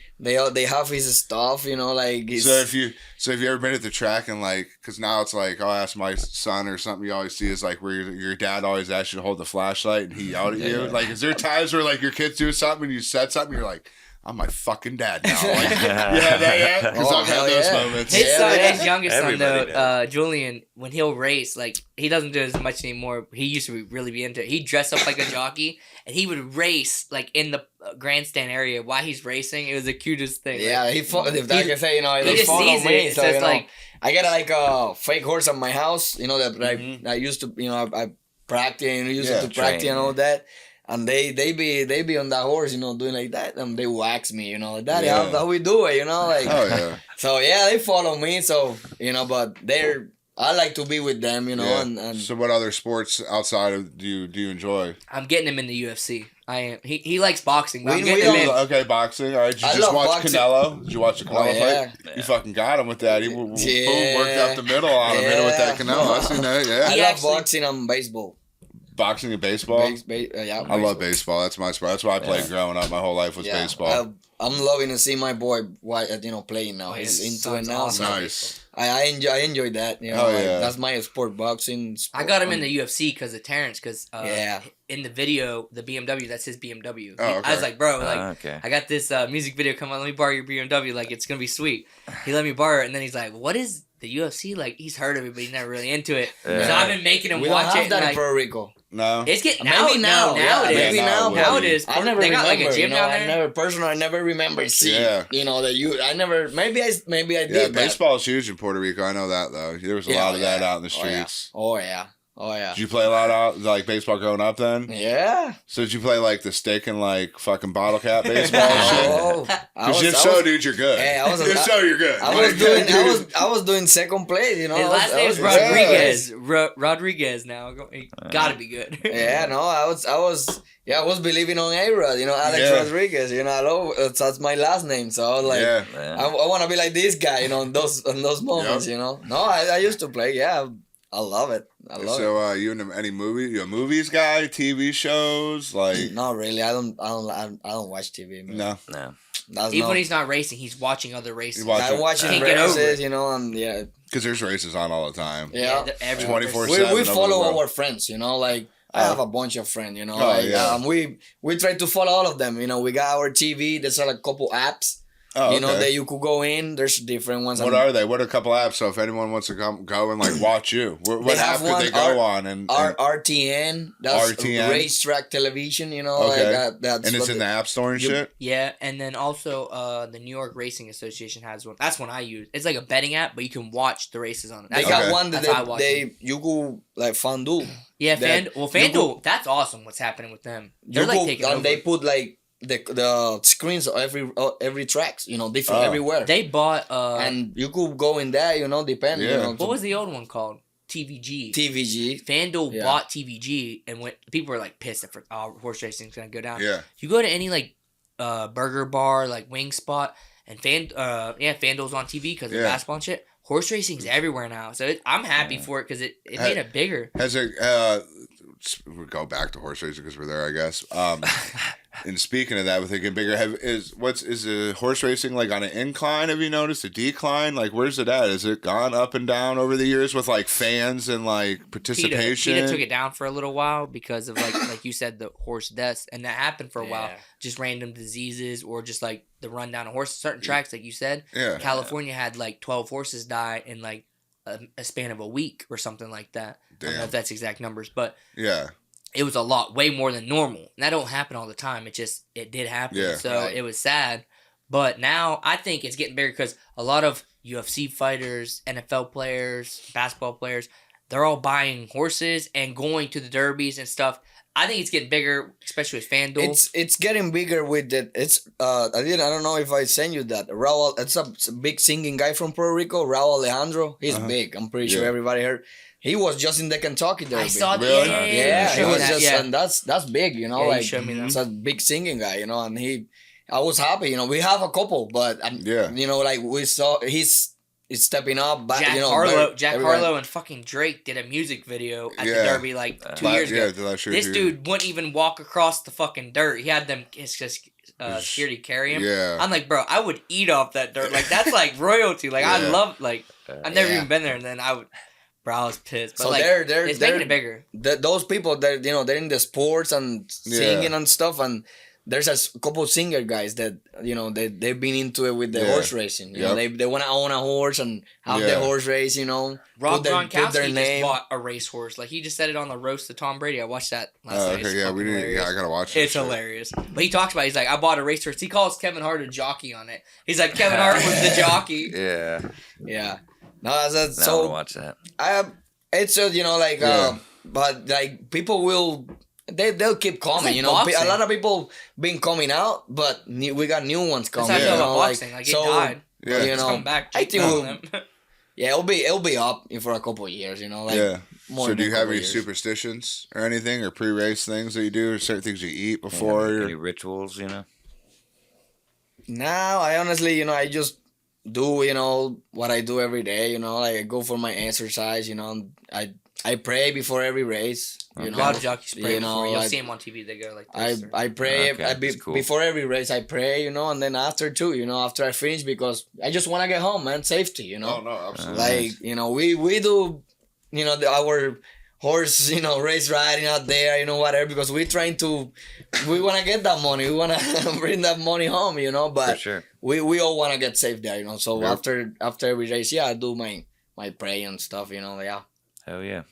have his stuff, you know, like. So have you ever been at the track and like, because now it's like, I'll ask my son or something you always see is like where your dad always asks you to hold the flashlight and he yelled at you. Like, is there times where like your kids do something and you said something, you're like, I'm my fucking dad now. Like, you have that yet? Because I've had those moments. His youngest son though, Julian, when he'll race, like he doesn't do it as much anymore. He used to really be into it. He'd dress up like a jockey and he would race like in the grandstand area while he's racing. It was the cutest thing. Yeah, if I can say, you know, they follow me. So it's like I got like a fake horse at my house, you know, that I used to, you know, I practice and used to practice and all that. And they be on that horse, you know, doing like that, and they wax me, you know, like that. How we do it, you know, like. Oh yeah. So yeah, they follow me, so you know, but I like to be with them, you know. Yeah. And so, what other sports outside of do you enjoy? I'm getting him in the UFC. I am. He likes boxing. I'm getting him in. Okay, boxing. All right. Did you just watch boxing. Canelo? Did you watch the Canelo fight? Yeah. You fucking got him with that. He boom, worked out the middle on him with that Canelo. I seen that. Yeah. I love boxing and baseball. Boxing and baseball? Yeah, I love baseball. That's my sport. That's what I played growing up. My whole life was baseball. I'm loving to see my boy, you know, playing now. He's into it now. Awesome. Nice. I enjoy that. You know, that's my sport, boxing. I got him in the UFC because of Terrence. Because in the video, the BMW, that's his BMW. Oh, okay. I was like, bro, I got this music video. Come on, let me borrow your BMW. Like, it's gonna be sweet. He let me borrow it, and then he's like, what is the UFC? Like, he's heard of it, but he's not really into it. Yeah. So I've been making him watch it. That in Puerto Rico. No, it's getting now it is. Now it is. I never they remember, got like a gym down there. I never remember seeing. You know that I never. Maybe I did. Yeah, baseball is huge in Puerto Rico. I know that though. There was a lot of that out in the streets. Oh yeah. Oh yeah. Did you play a lot out like baseball growing up then? Yeah. So did you play like the stick and like fucking bottle cap baseball and shit? Oh, Because if so, dude, you're good. Hey, If so, you're good. I was doing second place. You know, His last name's Rodriguez. Rodriguez now. Gotta be good. Yeah, no, I was believing on A-Rod, you know, Alex Rodriguez, you know, I love, that's my last name, so I was like, I want to be like this guy, you know, in those moments, you know. No, I used to play, I love it. I love it. So, you into any movie? You a movies guy? TV shows? Like? Not really. I don't watch TV. Man. No. Even when he's not racing, he's watching other races. I'm watching races, you know, and because there's races on all the time. Yeah, 24/7. We follow our friends, you know, like I have a bunch of friends, you know, we try to follow all of them. You know, we got our TV. There's like a couple apps. You know, that you could go in. There's different ones. What are they? What are a couple apps? So if anyone wants to go and like watch you, what app could they go on? And RTN. That's RTN? Racetrack Television. You know, like that's and it's in the App Store and shit. Yeah, and then also the New York Racing Association has one. That's one I use. It's like a betting app, but you can watch the races on it. They got one that you go like FanDuel. Yeah, FanDuel. That's awesome. What's happening with them? They're like taking over. They put like the screens of every tracks, you know, different everywhere. They bought and you could go in there, you know, depending. You know, what was the old one called? TVG. FanDuel bought TVG, and when people were like pissed for horse racing's gonna go down. Yeah. You go to any like burger bar, like wing spot, and FanDuel's on TV because of basketball and shit. Horse racing's everywhere now, so I'm happy for it because it made it bigger. Has it? We'll go back to horse racing because we're there, I guess. And speaking of that, with it getting bigger, is the horse racing like on an incline? Have you noticed a decline? Like, where's it at? Has it gone up and down over the years with like fans and like participation? PETA took it down for a little while because of like you said, the horse deaths, and that happened for a while. Just random diseases or just like the rundown of horses. Certain tracks, like you said, California had like 12 horses die in like a span of a week or something like that. Damn. I don't know if that's exact numbers, but it was a lot, way more than normal. And that don't happen all the time. It did happen. Yeah, so it was sad. But now I think it's getting bigger because a lot of UFC fighters, NFL players, basketball players, they're all buying horses and going to the derbies and stuff. I think it's getting bigger, especially with FanDuel. It's getting bigger with it. It's I don't know if I sent you that. Raul, it's a big singing guy from Puerto Rico, Raul Alejandro. He's big. I'm pretty sure everybody heard. He was just in the Kentucky Derby. I saw that. Really? Yeah, he was just, and that's big, you know. Yeah, like showed me that. It's a big singing guy, you know. And I was happy, you know. We have a couple, but you know, like we saw, he's stepping up. But Jack you know, Harlow and fucking Drake did a music video at the Derby like 2 years ago. This dude wouldn't even walk across the fucking dirt. He had them security carry him. Yeah. I'm like, bro, I would eat off that dirt. Like that's like royalty. Like I love I've never even been there, and then I would. Bro, I was pissed. But so it's making it bigger. Those people, they're in the sports and singing and stuff, and there's a couple singer guys that, you know, they've been into it with the horse racing. You know, they want to own a horse and have the horse race, you know. Rob Gronkowski just bought a racehorse. Like, he just said it on the roast of Tom Brady. I watched that last night. Okay, I gotta watch it. It's hilarious. But he talks about it. He's like, I bought a racehorse. He calls Kevin Hart a jockey on it. He's like, Kevin Hart was the jockey. Yeah. No, that's so. I want to watch that. It's you know, like but like people will they'll keep coming. Like, you know, boxing. A lot of people been coming out, but we got new ones coming. That's how boxing. Like it died. Yeah, you know, come back. I think it'll be up for a couple of years. You know, like So do you have any superstitions or anything, or pre-race things that you do, or certain things you eat before? Any rituals, you know? No, I honestly, you know, I just do, you know, what I do every day, you know, like I go for my exercise, you know, I pray before every race. You know, a lot of jockeys pray before. You'll like, see them on TV. They go like this. I pray before every race. I pray, you know, and then after too, you know, after I finish, because I just want to get home, man. Safety, you know. Oh no, absolutely. Like, you know, we do, you know, our horse, you know, race riding out there, you know, whatever, because we want to get that money. We want to bring that money home, you know. But for sure. we all want to get safe there, you know. So after every race, I do my pray and stuff, you know. Yeah. Hell yeah.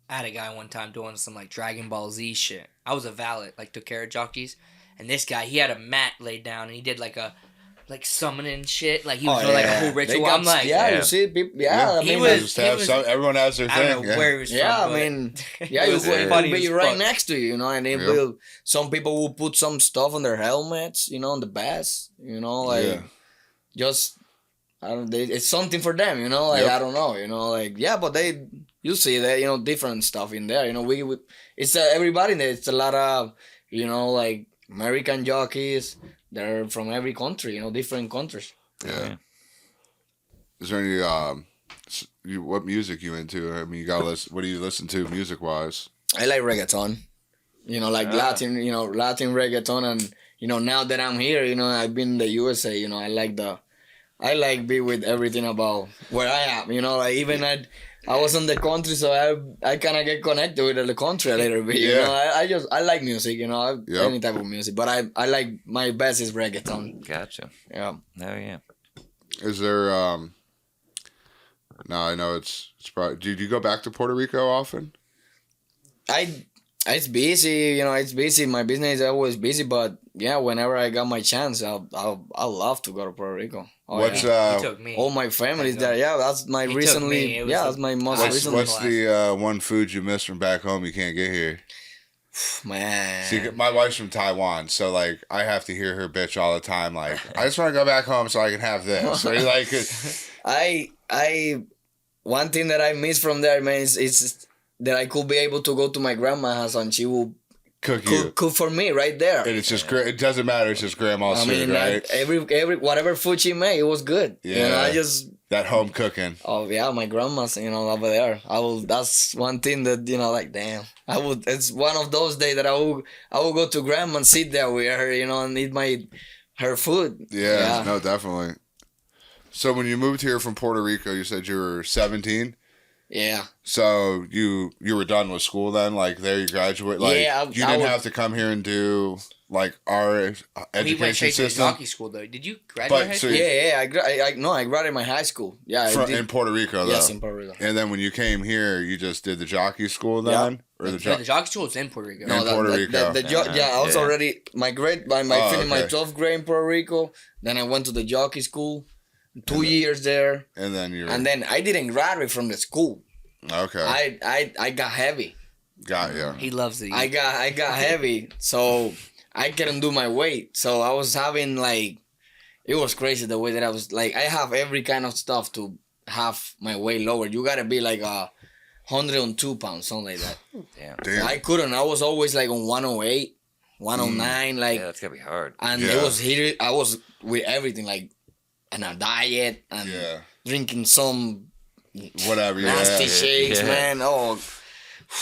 I had a guy one time doing some like Dragon Ball Z shit. I was a valet, like took care of jockeys, and this guy, he had a mat laid down and he did like a like summoning shit. Like he was doing like a whole ritual. I'm like, you see people. Yeah, I mean, everyone has their thing. I don't know where he was from. Yeah, I mean, yeah, it will be right next to you, you know, and it will. Some people will put some stuff on their helmets, you know, on the bats, you know, like just. I don't. It's something for them, you know. Like I don't know, you know. Like but you see that, you know, different stuff in there. You know, we it's everybody. It's a lot of, you know, like American jockeys. They're from every country, you know, different countries. Yeah. Is there any what music you into? I mean, you gotta listen. What do you listen to music wise? I like reggaeton. You know, like Latin. You know, Latin reggaeton, and you know, now that I'm here, you know, I've been in the USA. You know, I like be with everything about where I am, you know, like even I was in the country, so I kind of get connected with the country a little bit, you know, I like music, you know, any type of music, but I like, my best is reggaeton. Gotcha. Yeah. Oh, yeah. Is there, no, I know it's probably, do you go back to Puerto Rico often? It's busy, you know, it's busy. My business is always busy, but yeah, whenever I got my chance, I'll love to go to Puerto Rico. What's all my family's there. Yeah, that's my recently. Yeah, that's my most recent. What's the one food you miss from back home you can't get here? Man, see, my wife's from Taiwan, so like I have to hear her bitch all the time. Like, I just want to go back home so I can have this. Or, like, I one thing that I miss from there, man, is that I could be able to go to my grandma's house and she will cook for me right there. And it's just great. It doesn't matter. It's just grandma's food, right? Every whatever food she made, it was good. Yeah, you know, that home cooking. Oh yeah, my grandma's, you know, over there. That's one thing that, you know, like damn. It's one of those days that I will go to grandma and sit there with her, you know, and eat her food. Yeah, no, definitely. So when you moved here from Puerto Rico, you said you were 17. Yeah. So you were done with school then? Like there you graduate? Like you didn't have to come here and do like our education went straight system? To jockey school though. Did you graduate high school? I graduated my high school. Yeah, in Puerto Rico though? Yes, in Puerto Rico. And then when you came here, you just did the jockey school then? Yeah. Or the jockey school was in Puerto Rico. No, Puerto Rico. I was already, finished my 12th grade in Puerto Rico. Then I went to the jockey school. 2 years there. And then I didn't graduate from the school. Okay. I got heavy. Got you. He loves it. I got heavy, so I couldn't do my weight. So I was having it was crazy the way that I was like, I have every kind of stuff to have my weight lower. You gotta be like 102 pounds, something like that. Damn. I couldn't. I was always like on 108, 109, like. Yeah, that's gotta be hard. And it was here. I was with everything like, and a diet and drinking some. Whatever, nasty shakes, man. Oh,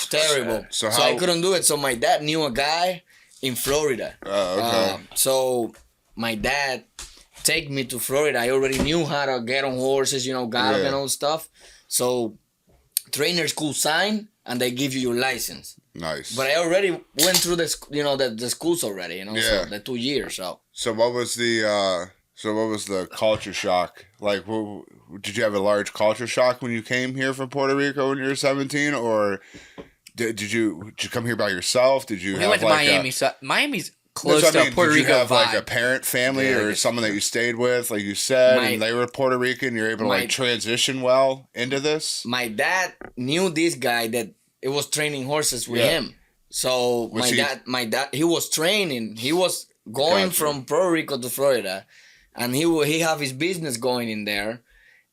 terrible. So I couldn't do it. So my dad knew a guy in Florida. Oh, okay. So my dad take me to Florida. I already knew how to get on horses, you know, gallop and all stuff. So trainer school sign and they give you your license. Nice. But I already went through the schools already, you know, so the 2 years. So what was the culture shock? Like, did you have a large culture shock when you came here from Puerto Rico when you were 17, or did you come here by yourself? Did you? We went to Miami. So Miami's close to Puerto Rico. Did you have vibe. Like a parent, family, or someone that you stayed with, like you said, and they were Puerto Rican? You're able to like transition well into this. My dad knew this guy that it was training horses with him. So my dad, he was training. He was going from Puerto Rico to Florida. And he have his business going in there,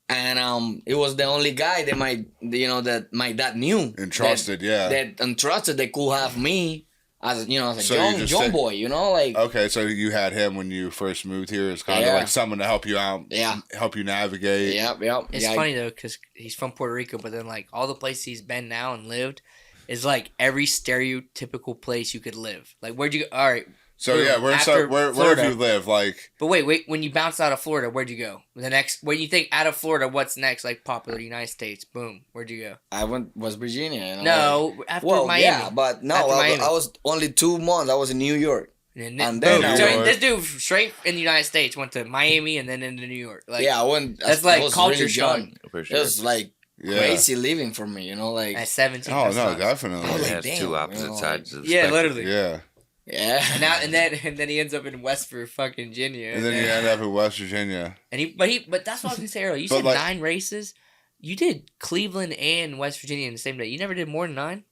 and it was the only guy that my dad knew and trusted, they could have me as a young boy, you know, like. Okay, so you had him when you first moved here as kind of like someone to help you out, help you navigate. Yeah. It's funny though because he's from Puerto Rico, but then like all the places he's been now and lived is like every stereotypical place you could live. Like where'd you go? All right. So where have you lived? Like, but wait. When you bounced out of Florida, where'd you go? When you think out of Florida, what's next? Like popular United States, boom. Where'd you go? I went West Virginia. You know, no, after Miami. Yeah, but no, I was only 2 months. I was in New York, and then this dude straight in the United States went to Miami and then into New York. Like, I went. That's like culture shock. It was like crazy living for me. You know, like at 17. Oh no, definitely. It has two opposite sides of the spectrum. Literally. Yeah. Yeah. And then he ends up in West Virginia. And then you end up in West Virginia. But that's what I was gonna say earlier. You said 9 races. You did Cleveland and West Virginia in the same day. You never did more than 9?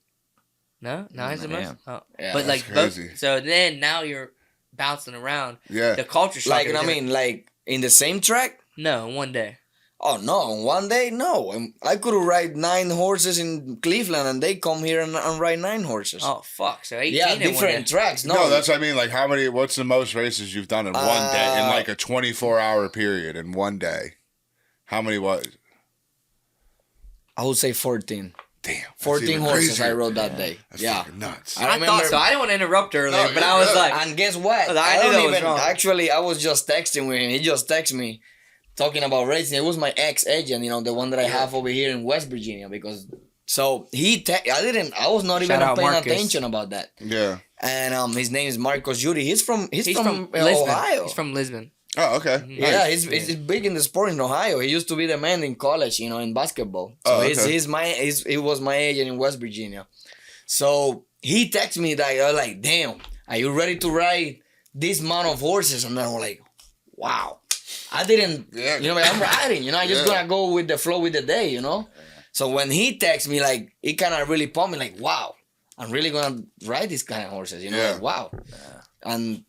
No? 9's the most? Oh. Yeah, but like crazy. So then now you're bouncing around. Yeah. The culture shock. Like, I mean, like, in the same track? No, in one day. Oh, no. In one day? No. I could ride 9 horses in Cleveland, and they come here and ride 9 horses. Oh, fuck. So 18 yeah, in one day. different tracks. No, that's what I mean. Like, what's the most races you've done in one day? In like a 24-hour period in one day? How many was? I would say 14. Damn. 14 horses crazier. I rode that day. That's yeah. fucking nuts. I thought so. I didn't want to interrupt earlier, but I was like... And guess what? I knew that was wrong. Actually, I was just texting with him. He just texted me talking about racing. It was my ex-agent, the one that I have over here in West Virginia. Because... So, I was not even paying attention about that. Yeah. And his name is Marcos Judy. He's from Lisbon. Ohio. He's from Lisbon. Oh, okay. Yeah, he's big in the sport in Ohio. He used to be the man in college, in basketball. So he was my agent in West Virginia. So he texted me that. I was like, damn, are you ready to ride this amount of horses? And then I was like, wow. I didn't, I'm riding, I just gonna go with the flow with the day, So when he texted me, like, it kind of really pumped me, like, wow, I'm really gonna ride these kind of horses, like, wow. And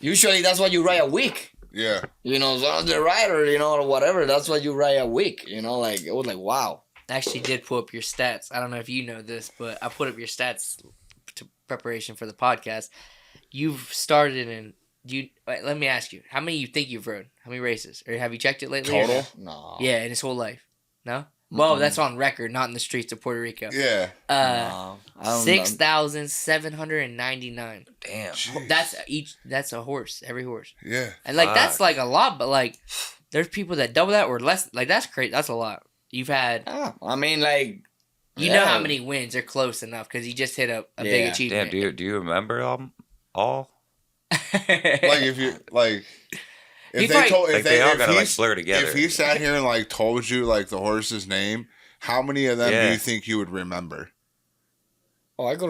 usually that's what you ride a week. Yeah. So the rider, or whatever, that's what you ride a week, like, it was like, wow. I actually did pull up your stats. I don't know if you know this, but I put up your stats to preparation for the podcast. You've started let me ask you, how many you think you've rode? How many races? Or have you checked it lately? Total? No. Yeah, in his whole life. No? Well, that's on record, not in the streets of Puerto Rico. Yeah. 6,799. Damn. Jeez. That's a horse, every horse. Yeah. And like that's like a lot, but like there's people that double that or less. Like that's crazy. That's a lot. You've had I mean, like, you know how many wins are close enough because you just hit a big achievement. Damn, do you remember all? If you if they all gotta blur together. If he sat here and told you the horse's name, how many of them do you think you would remember? Oh, I could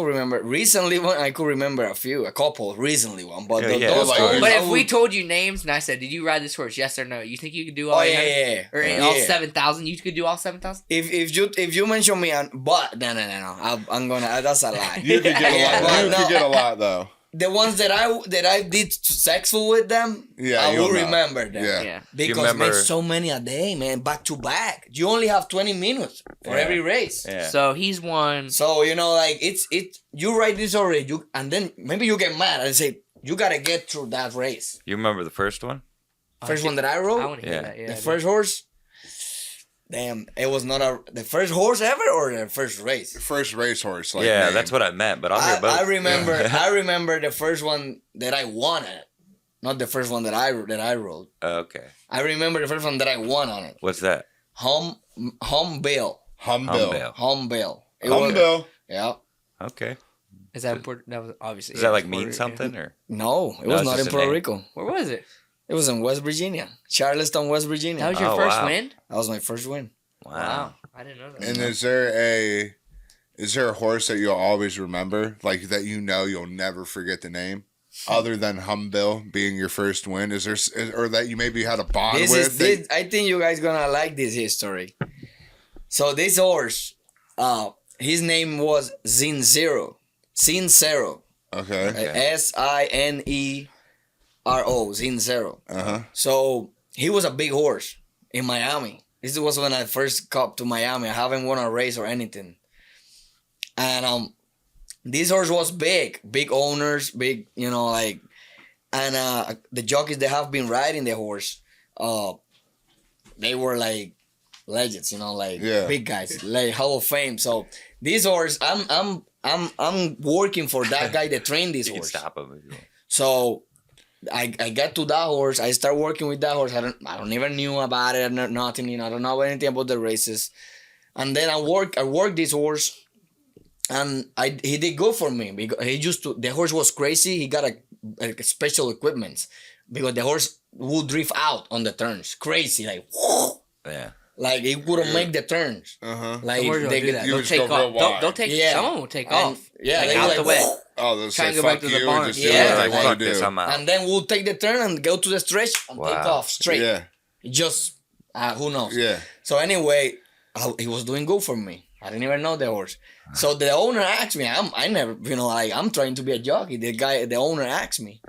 remember recently one. I could remember a couple recently one, but those. But if we told you names and I said, "Did you ride this horse? Yes or no?" You think you could do all? Or all 7,000? You could do all 7,000? If you mention me, but no. I'm gonna. That's a lie. You could get a lot. You could get a lot though. The ones that I did successful with them, I will remember them. Yeah. Because man, so many a day, man, back to back. You only have 20 minutes for every race. Yeah. So he's won. So it's you ride this already, and then maybe you get mad and say you gotta get through that race. You remember the first one? First one that I rode. I want to hear that. Yeah. The first horse. Damn, it was not the first horse ever or the first race? The first race horse. Yeah, that's what I meant, but I'll hear both. I remember the first one that I won it. Not the first one that I rode. Okay. I remember the first one that I won on it. What's that? Humbill. Humbill. Yeah. Okay. Is that important? That was obviously. Does that mean something or? No, it was not in Puerto Rico. Where was it? It was in West Virginia, Charleston, West Virginia. That was your first win? That was my first win. Wow. I didn't know that. And is there a horse that you'll always remember, that you'll never forget the name, other than Humbill being your first win? Is there, or that you maybe had a bond with? I think you guys gonna like this history. So this horse, his name was Sincero. Okay. Sinero, Sincero. So he was a big horse in Miami. This was when I first got to Miami. I haven't won a race or anything. And this horse was big owners, big, and the jockeys that have been riding the horse, they were legends, big guys, Hall of Fame. So this horse, I'm working for that guy that trained this horse. Stop him. So I got to that horse. I start working with that horse. I don't even knew about it. Nothing. I don't know anything about the races. And then I worked this horse, and he did good for me because the horse was crazy. He got a special equipment because the horse would drift out on the turns, crazy whoo. Yeah. Like he wouldn't make the turns. Like The horse don't do that. you They'll just take go real off. wide. They'll take. Yeah. Someone will take And- off. yeah, like they out like, the way. Oh, they'll Trying say to go back fuck to the you barn. and just do Yeah, what they Like, want fuck to this, do. I'm out. and then we'll take the turn and go to the stretch and take Wow. off straight. Yeah, Just who knows? yeah. So anyway, he was doing good for me. I didn't even know the horse. So the owner asked me. I never, like I'm trying to be a jockey. The owner asked me,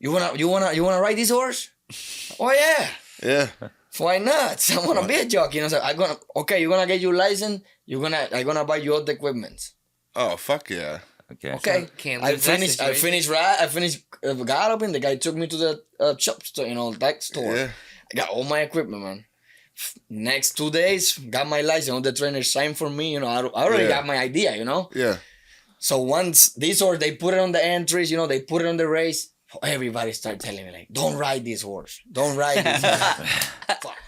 you wanna ride this horse? Oh yeah. Yeah. Why not? I wanna be a jockey. So you're gonna get your license. I'm gonna buy you all the equipment. Oh, fuck yeah. Okay. Okay. Can't I lose that finished situation. galloping. The guy took me to the shop store, that store. Yeah. I got all my equipment, man. Next 2 days, got my license. All the trainers signed for me. I already Yeah. got my idea. Yeah. So once this horse, they put it on the entries. They put it on the race. Everybody started telling me like, "Don't ride this horse. Don't ride this horse." Fuck.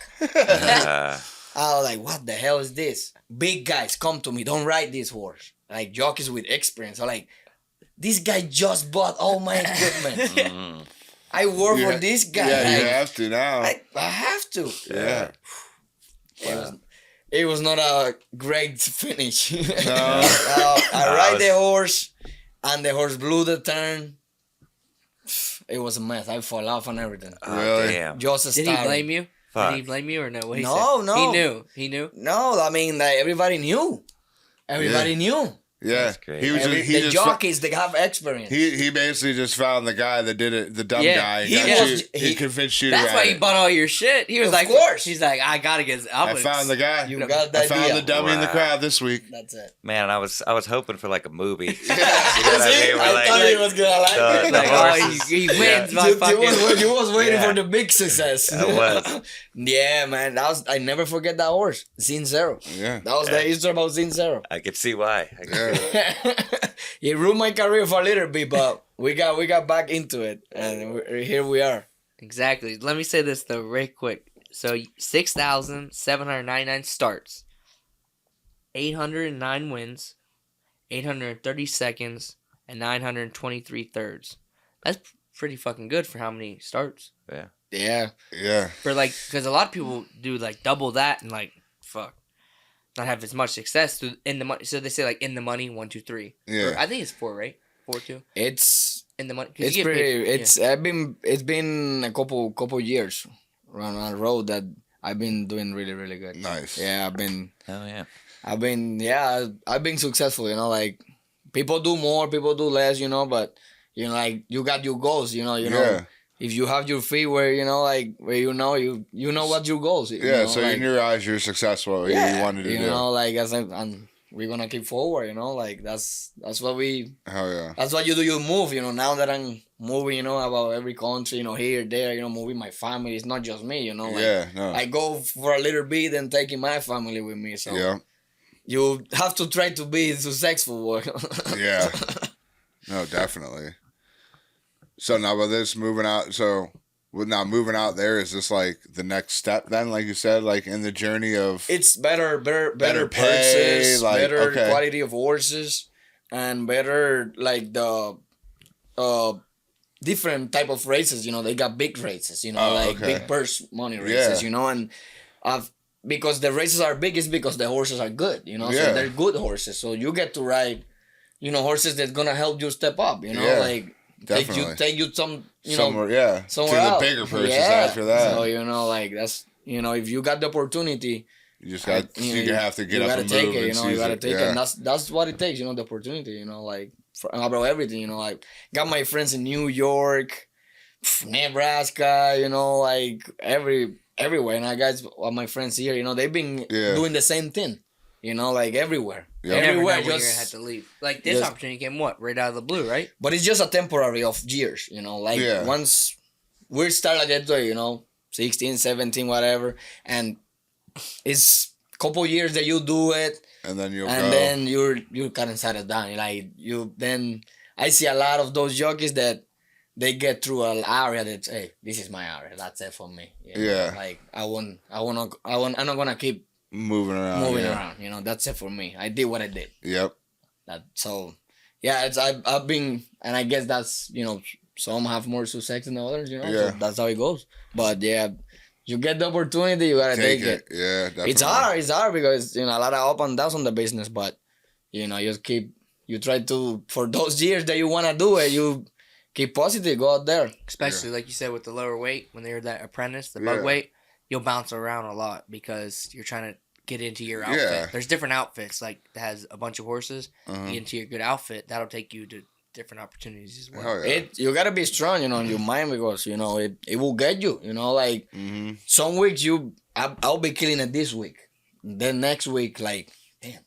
I was like, "What the hell is this?" Big guys come to me. Don't ride this horse. Like jockeys with experience. I'm like, this guy just bought all my equipment. I work for this guy. Yeah, you Like, have to now. I have to. Yeah. It was not a great finish. No. I ride the horse, and the horse blew the turn. It was a mess. I fall off and everything. Really? Damn. Just a Did he start. blame you? Fuck. Did he blame you or no? What he No, said? no. He knew. He knew. No, I mean like everybody knew. Everybody knew. Yeah. That's great. He was The he just jockeys, they have experience. he basically just found the guy that did it, the dumb Yeah. guy. He got was- you- he convinced you to That's ride why he it. bought all your shit. He was Of like, course. He's like, I gotta get. I found the guy. You got the I found idea. the dummy in the Wow. crowd this week. That's it. Man, I was hoping for like a movie. You know See? what I mean? Where, I like, thought he was gonna like the- it. the Like, horses. he wins by You fucking. you was waiting Yeah. for the big success. I was. Yeah, man. I never forget that horse. Zin Zero. Yeah. That was the history about Zin Zero. I could see why. Yeah. He ruined my career for a little bit, but we got back into it, and here we are. Exactly. Let me say this though, real quick. So 6,799 starts, 809 wins, 830 seconds, and 923 thirds. That's pretty fucking good for how many starts. Yeah. Yeah. Yeah. For like, because a lot of people do like double that and like fuck, not have as much success in the money. So they say like in the money 1, 2, 3. Yeah. Or I think it's 4, right? 4, 2 It's in the money. 'Cause it's you get pretty. paid- It's been a couple years on a road that I've been doing really really good. Nice. Yeah, I've been successful. Like people do more, people do less. But like you got your goals. Yeah. If you have your feet where where you know what your goals. Yeah. So in your eyes, you're successful. You wanted to do. Like and we're gonna keep forward. Like that's what we. Hell yeah. That's what you do. You move. Now that I'm moving. About every country. Here, there. Moving my family. It's not just me. Like, Yeah. No. I go for a little bit and taking my family with me. So Yeah. you have to try to be successful. Yeah. No, definitely. So now with this moving out, moving out there, is this like the next step then, like you said, like in the journey of It's better Better pay, purses, like, better okay. quality of horses, and better like the different type of races. They got big races. okay. Big purse money races. Yeah. And because the races are big, is because the horses are good. So Yeah. they're good horses. So you get to ride, horses that's gonna help you step up. Yeah, like definitely. take you some somewhere, yeah, somewhere to else. the bigger purses Yeah. after that. So like that's if you got the opportunity, you just got you have to get you up gotta and take move. it. and You seize gotta it. take it. Yeah. And that's what it takes. The opportunity. Like about everything. Like got my friends in New York, Nebraska. Like everywhere. And I got all my friends here. They've been doing the same thing. Like everywhere. Yeah. You never know Everywhere. when you're gonna have to leave. Like this just- opportunity came right out of the blue, right? But it's just a temporary of years. Like Yeah. once we start like that, 16, 17, whatever, and it's a couple years that you do it. And then you'll And go. then you kind of settle down. Then I see a lot of those jockeys that they get through an area that's, hey, this is my area. That's it for me. Yeah. Like I'm not gonna keep moving around. moving yeah. around. That's it for me. I did what I did. Yep. I've been, and I guess that's some have more success than others. Yeah. So that's how it goes. But yeah, You get the opportunity, you gotta take it. Yeah, definitely. It's hard because a lot of up and downs on the business, but you try to, for those years that you wanna do it, you keep positive, go out there. Especially like you said with the lower weight, when they're that apprentice, the bug weight, you'll bounce around a lot because you're trying to get into your outfit. Yeah. There's different outfits like that has a bunch of horses. You get into your good outfit, that'll take you to different opportunities as well. Oh, yeah. You gotta be strong, in your mind because it will get you. Like some weeks I'll be killing it this week, then next week like damn.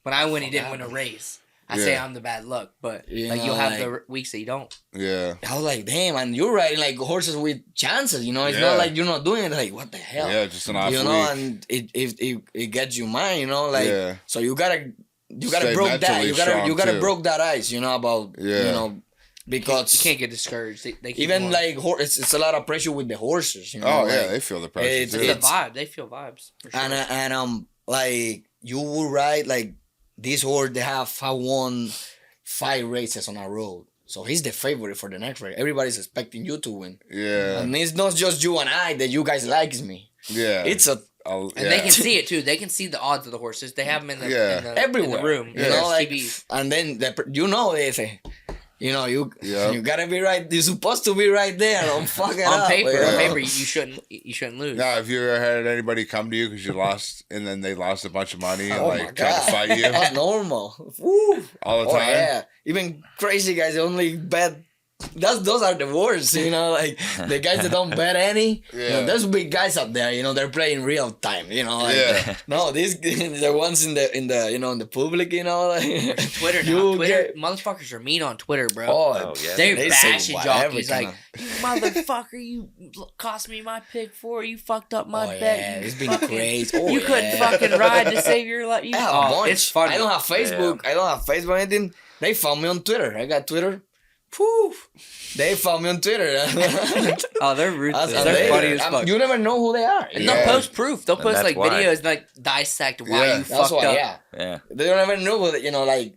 When I win, he didn't win a race. I say I'm the bad luck, but you'll have the weeks that you don't. Yeah. I was like, damn, and you're riding like horses with chances, it's not like you're not doing it. Like, what the hell? Yeah, just an off week. And it gets you mind, so you gotta Stay broke that. You gotta too. broke that ice, about because You can't get discouraged. They keep even going. like it's a lot of pressure with the horses. Oh yeah, they feel the pressure it's too. the vibe. They feel vibes. For sure. And like you will ride like this horse. They have won 5 races on a road, so he's the favorite for the next race. Everybody's expecting you to win. Yeah. And it's not just you and I that you guys likes me. Yeah. It's a And they can see it too. They can see the odds of the horses. They have them in the, everywhere in the room. And then they say, you gotta be right. You're supposed to be right there. Don't fuck it on up. paper, you shouldn't lose. Now, have you ever had anybody come to you because you lost, and then they lost a bunch of money and Oh my like try to God. fight you That's normal. Woo. all the Oh time? yeah. Even crazy guys only bet. Those are the worst, like the guys that don't bet any. Yeah. There's big guys up there, they're playing real time, No, these the ones in the in the public, like Twitter now. Motherfuckers are mean on Twitter, bro. Oh, yeah. They're They say bashing whatever jockeys kinda- like, you motherfucker, you cost me my pick 4, you fucked up my Oh, bet. yeah, you it's been fucking- crazy. you couldn't fucking ride to save your life. I have a bunch. It's funny. I don't have Facebook. I don't have Facebook or anything. They found me on Twitter. I got Twitter. Poof. They found me on Twitter. Oh, they're ruthless. That's- They're they- funny as fuck. You never know who they are. And Yeah. they'll post proof. They'll post that's like why. videos like dissect why Yeah. you That's fucked why, up. Yeah. They don't ever know, like,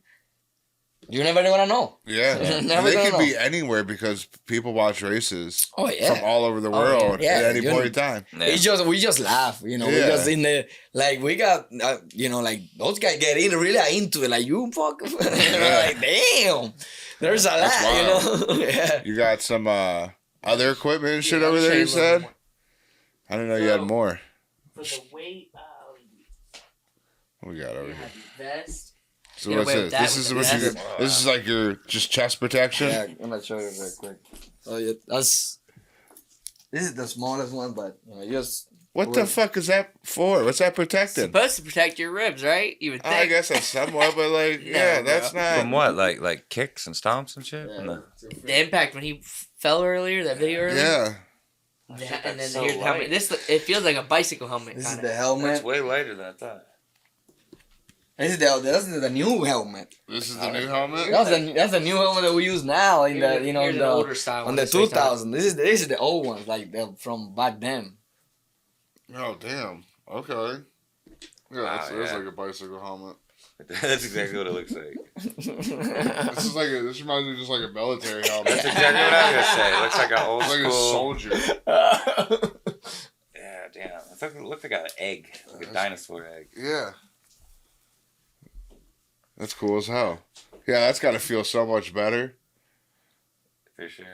you never gonna know. Yeah. Never They gonna could know. be anywhere because people watch races Oh, yeah. from all over the Oh, world yeah. at any Yeah, point in time. Yeah. We just laugh, We Yeah. just in the, like, we got, like, those guys get really into it. Like, you fuck, like, damn. There's a That's lot, Yeah. You got some other equipment and shit Yeah, over I'll there, show you a little said? more. I didn't know you had So- more. For the weight, What we got over you here? have the vest. So Get what's away this? with that This with is the what you vest. get. This is like your just chest protection. Yeah, I'm gonna show you real quick. Oh yeah, this is the smallest one, but just What the fuck is that for? What's that protecting? Supposed to protect your ribs, right? You would think. I guess that's somewhat, but like, yeah, No, that's bro. not. From what? Like kicks and stomps and shit? No. The impact when he fell earlier, that video earlier. Yeah. And then so here's the helmet. light. It feels like a bicycle helmet. This is kinda. the helmet. way lighter than I thought. This is the new helmet. This is the new helmet. That's the new helmet that we use now in the Here's an older style on one the that's like 2000. This is the old ones like from back then. Oh damn. Okay. Yeah, Wow, that's yeah. like a bicycle helmet. That's exactly what it looks like. This is like this reminds me just like a military helmet. That's exactly what I was gonna say. It looks like an old It's like a school. soldier. Yeah, damn. It looked like an egg, like a dinosaur egg. Yeah. That's cool as hell. Yeah, that's got to feel so much better. For sure.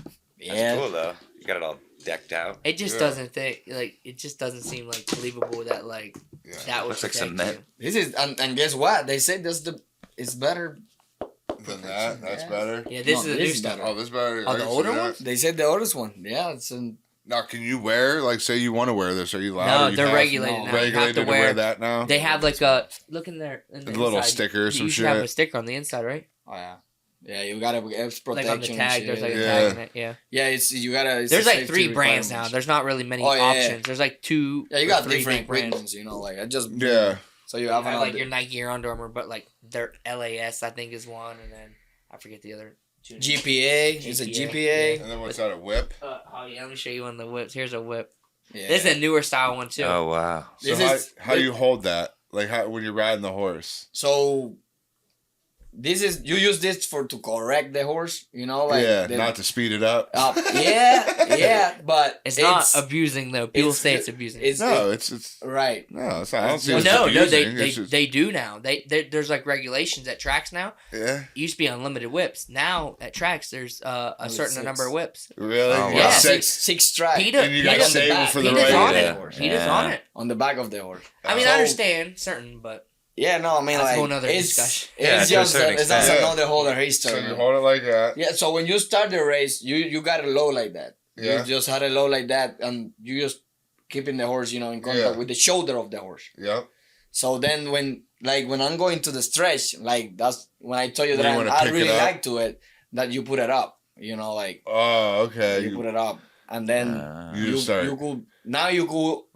That's Yeah. cool though. You got it all decked out. It just Yeah. doesn't think like it just doesn't seem like believable that like Yeah. that would Looks like protect cement. you. This is and guess what? They said it's better. Than that, that's Yeah. better. Yeah, this No, is the this new is stuff. better. Oh, this better. Oh, I the can see older that. ones? They said the oldest one. Yeah, it's in. Now, can you wear, like, say you want to wear this? Are you allowed? No, Or you they're have- regulated now. You have Regulated to to wear wear. that now? They have like a look in there. In the A little inside. sticker or some You should have shit. a sticker on the inside, right? Oh yeah. Yeah, you gotta it's protection. Like on the tag, there's like a Yeah. tag in it. Yeah. yeah, it's you gotta. It's There's a like safety 3 brands now. requirements. There's not really many Oh, yeah, options. yeah. There's like 2. Yeah, you or got 3 different brands. brands. Like I just Yeah. So you You have have another. like your Nike or Under Armour, but like their LAS I think is one, and then I forget the other 2. GPA. It's a GPA, GPA. And then what's that, a whip? Oh yeah, let me show you one of the whips. Here's a whip. Yeah. This is a newer style one too. Oh wow. So This is- how do you hold that? Like, how when you're riding the horse? So this is you use this to correct the horse, you know, like not to speed it up. But it's not abusing though. People say it's abusing. It's right. No, it's not. I don't see they do now. There's like regulations at tracks now. Yeah. It used to be unlimited whips. Now at tracks there's a certain number of whips. Really? Yeah. Six strikes. And you got to save for the right. He does on it. On the back of the horse. I mean, I understand certain, but. Yeah, no, I mean, that's like, a whole nother discussion. It's just another whole history. So you hold it like that. Yeah, so when you start the race, you got it low like that. Yeah. You just had it low like that, and you just keeping the horse, you know, in contact with the shoulder of the horse. Yep. So then when I'm going to the stretch, like, that's when I told you that I really like to it, that you put it up, you know, like. Oh, okay. You put it up. And then you could,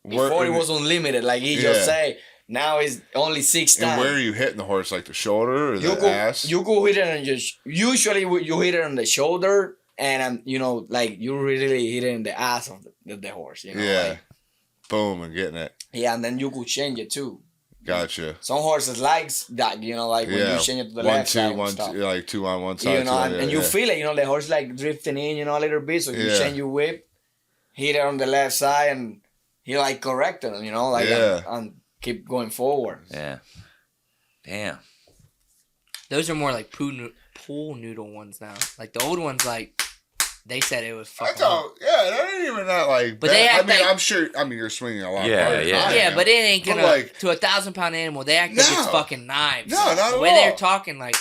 before it was unlimited, like he just say, now it's only 6 times. And where are you hitting the horse? Like the shoulder or the ass? You go hit it on usually you hit it on the shoulder, and you know, like you really hit it in the ass of the horse. You know, like, boom, and getting it. Yeah, and then you could change it too. Gotcha. Some horses likes that, you know, like when you change it to the left side. Like 2 on one side. You know, and you feel it, you know, the horse like drifting in, you know, a little bit. So you change your whip, hit it on the left side, and he like corrected him, you know, like and keep going forward. Yeah. Damn. Those are more like pool noodle ones now. Like the old ones, like they said it was fucking. That ain't even that like. But they act I'm sure. I mean, you're swinging a lot. Yeah, but it ain't gonna to a 1,000-pound animal. They act like it's fucking knives. No, not at all. The way they're talking, like.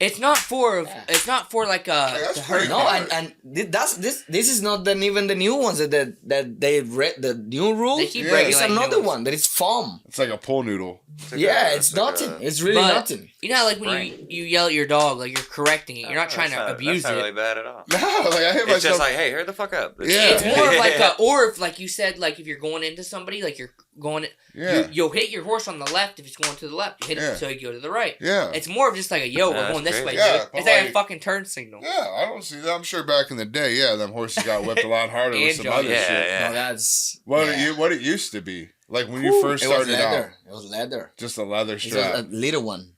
It's not for like to hurt. No, and this is not even the new ones that they read the new rule. They keep it's another one that is foam. It's like a pool noodle. It's nothing. It's really nothing. You know, like when you yell at your dog, like you're correcting it. You're not trying to abuse it. That's not really bad at all. No, like I hit myself. It's just like, hey, hurry the fuck up. It's more of like or if like you said, like if you're going into somebody, like you're going. You'll hit your horse on the left if it's going to the left. You hit it so you go to the right. Yeah. It's more of just like a we're going this way, dude. It's like a fucking turn signal. Yeah, I don't see that. I'm sure back in the day, them horses got whipped a lot harder with some other shit. Yeah. No, that's what it used to be. Like when you first started out. It was leather. Just a leather strap. It was a little one,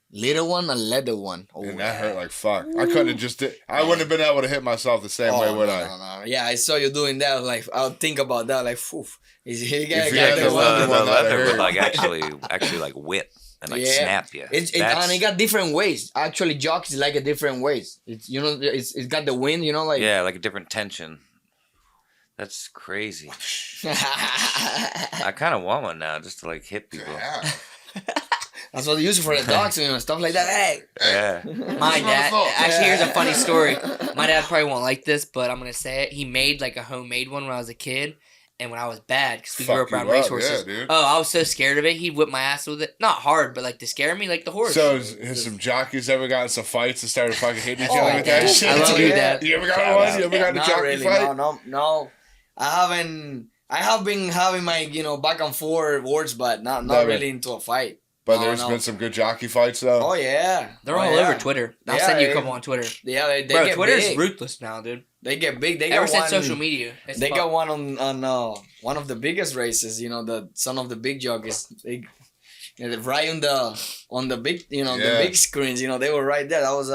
a leather one. Oh, and that hurt like fuck. I couldn't have just I wouldn't have been able to hit myself the same way, would I? No. Yeah, I saw you doing that. Like I'll think about that. Like, phew. The leather would like actually like whip and like snap you. And it got different ways. Actually, jockeys like a different ways. It's it's got the wind. You know, like like a different tension. That's crazy. I kind of want one now just to like hit people. Yeah. That's what they use it for the dogs and stuff like that. Hey. Yeah. My dad. Actually, here's a funny story. My dad probably won't like this, but I'm gonna say it. He made like a homemade one when I was a kid. And when I was bad, because we grew up around racehorses, I was so scared of it. He'd whip my ass with it. Not hard, but like to scare me, like the horse. So has some jockeys ever gotten some fights and started fucking hitting each other with that shit? I love you, Dad. You ever got one? You ever got in a jockey fight? No. I haven't. I have been having my back and forth words, but not really into a fight. But there's been some good jockey fights though. Oh yeah, they're all over Twitter. I'll send you a couple on Twitter. Yeah, they Bro, get Twitter's big. ruthless now, dude. They get big. They ever got since social media. They got one on one of the biggest races. You know, the son of the big jockeys. They right on the big the big screens. You know, they were right there. That was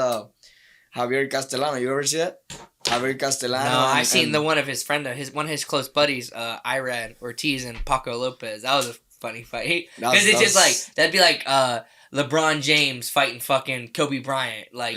Javier Castellano. You ever see that? Javier Castellano. No, I seen the one of his friend, one of his close buddies, Irad Ortiz and Paco Lopez. That was a funny fight because it's just like that'd be like LeBron James fighting fucking Kobe Bryant, like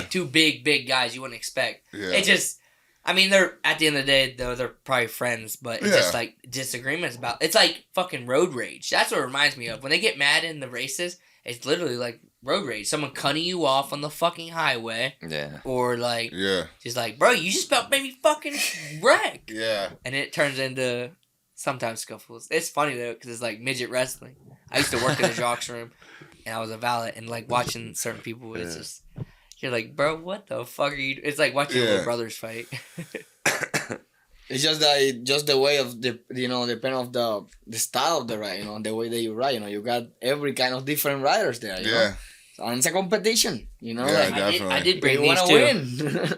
two big guys you wouldn't expect. Yeah. It just, I mean, they're at the end of the day though they're probably friends, but it's just like disagreements about. It's like fucking road rage. That's what it reminds me of when they get mad in the races. It's literally like road rage. Someone cutting you off on the fucking highway. Yeah. Or like, just like, bro, you just about made me fucking wreck. Yeah. And it turns into sometimes scuffles. It's funny though because it's like midget wrestling. I used to work in the jocks room. And I was a valet, and like watching certain people, it's just you're like, bro, what the fuck are you? It's like watching little brothers fight. It's just that the way of the depending of the style of the ride, the way that you ride, you got every kind of different riders there. You know? And it's a competition, Yeah, like, definitely. I did bring these too.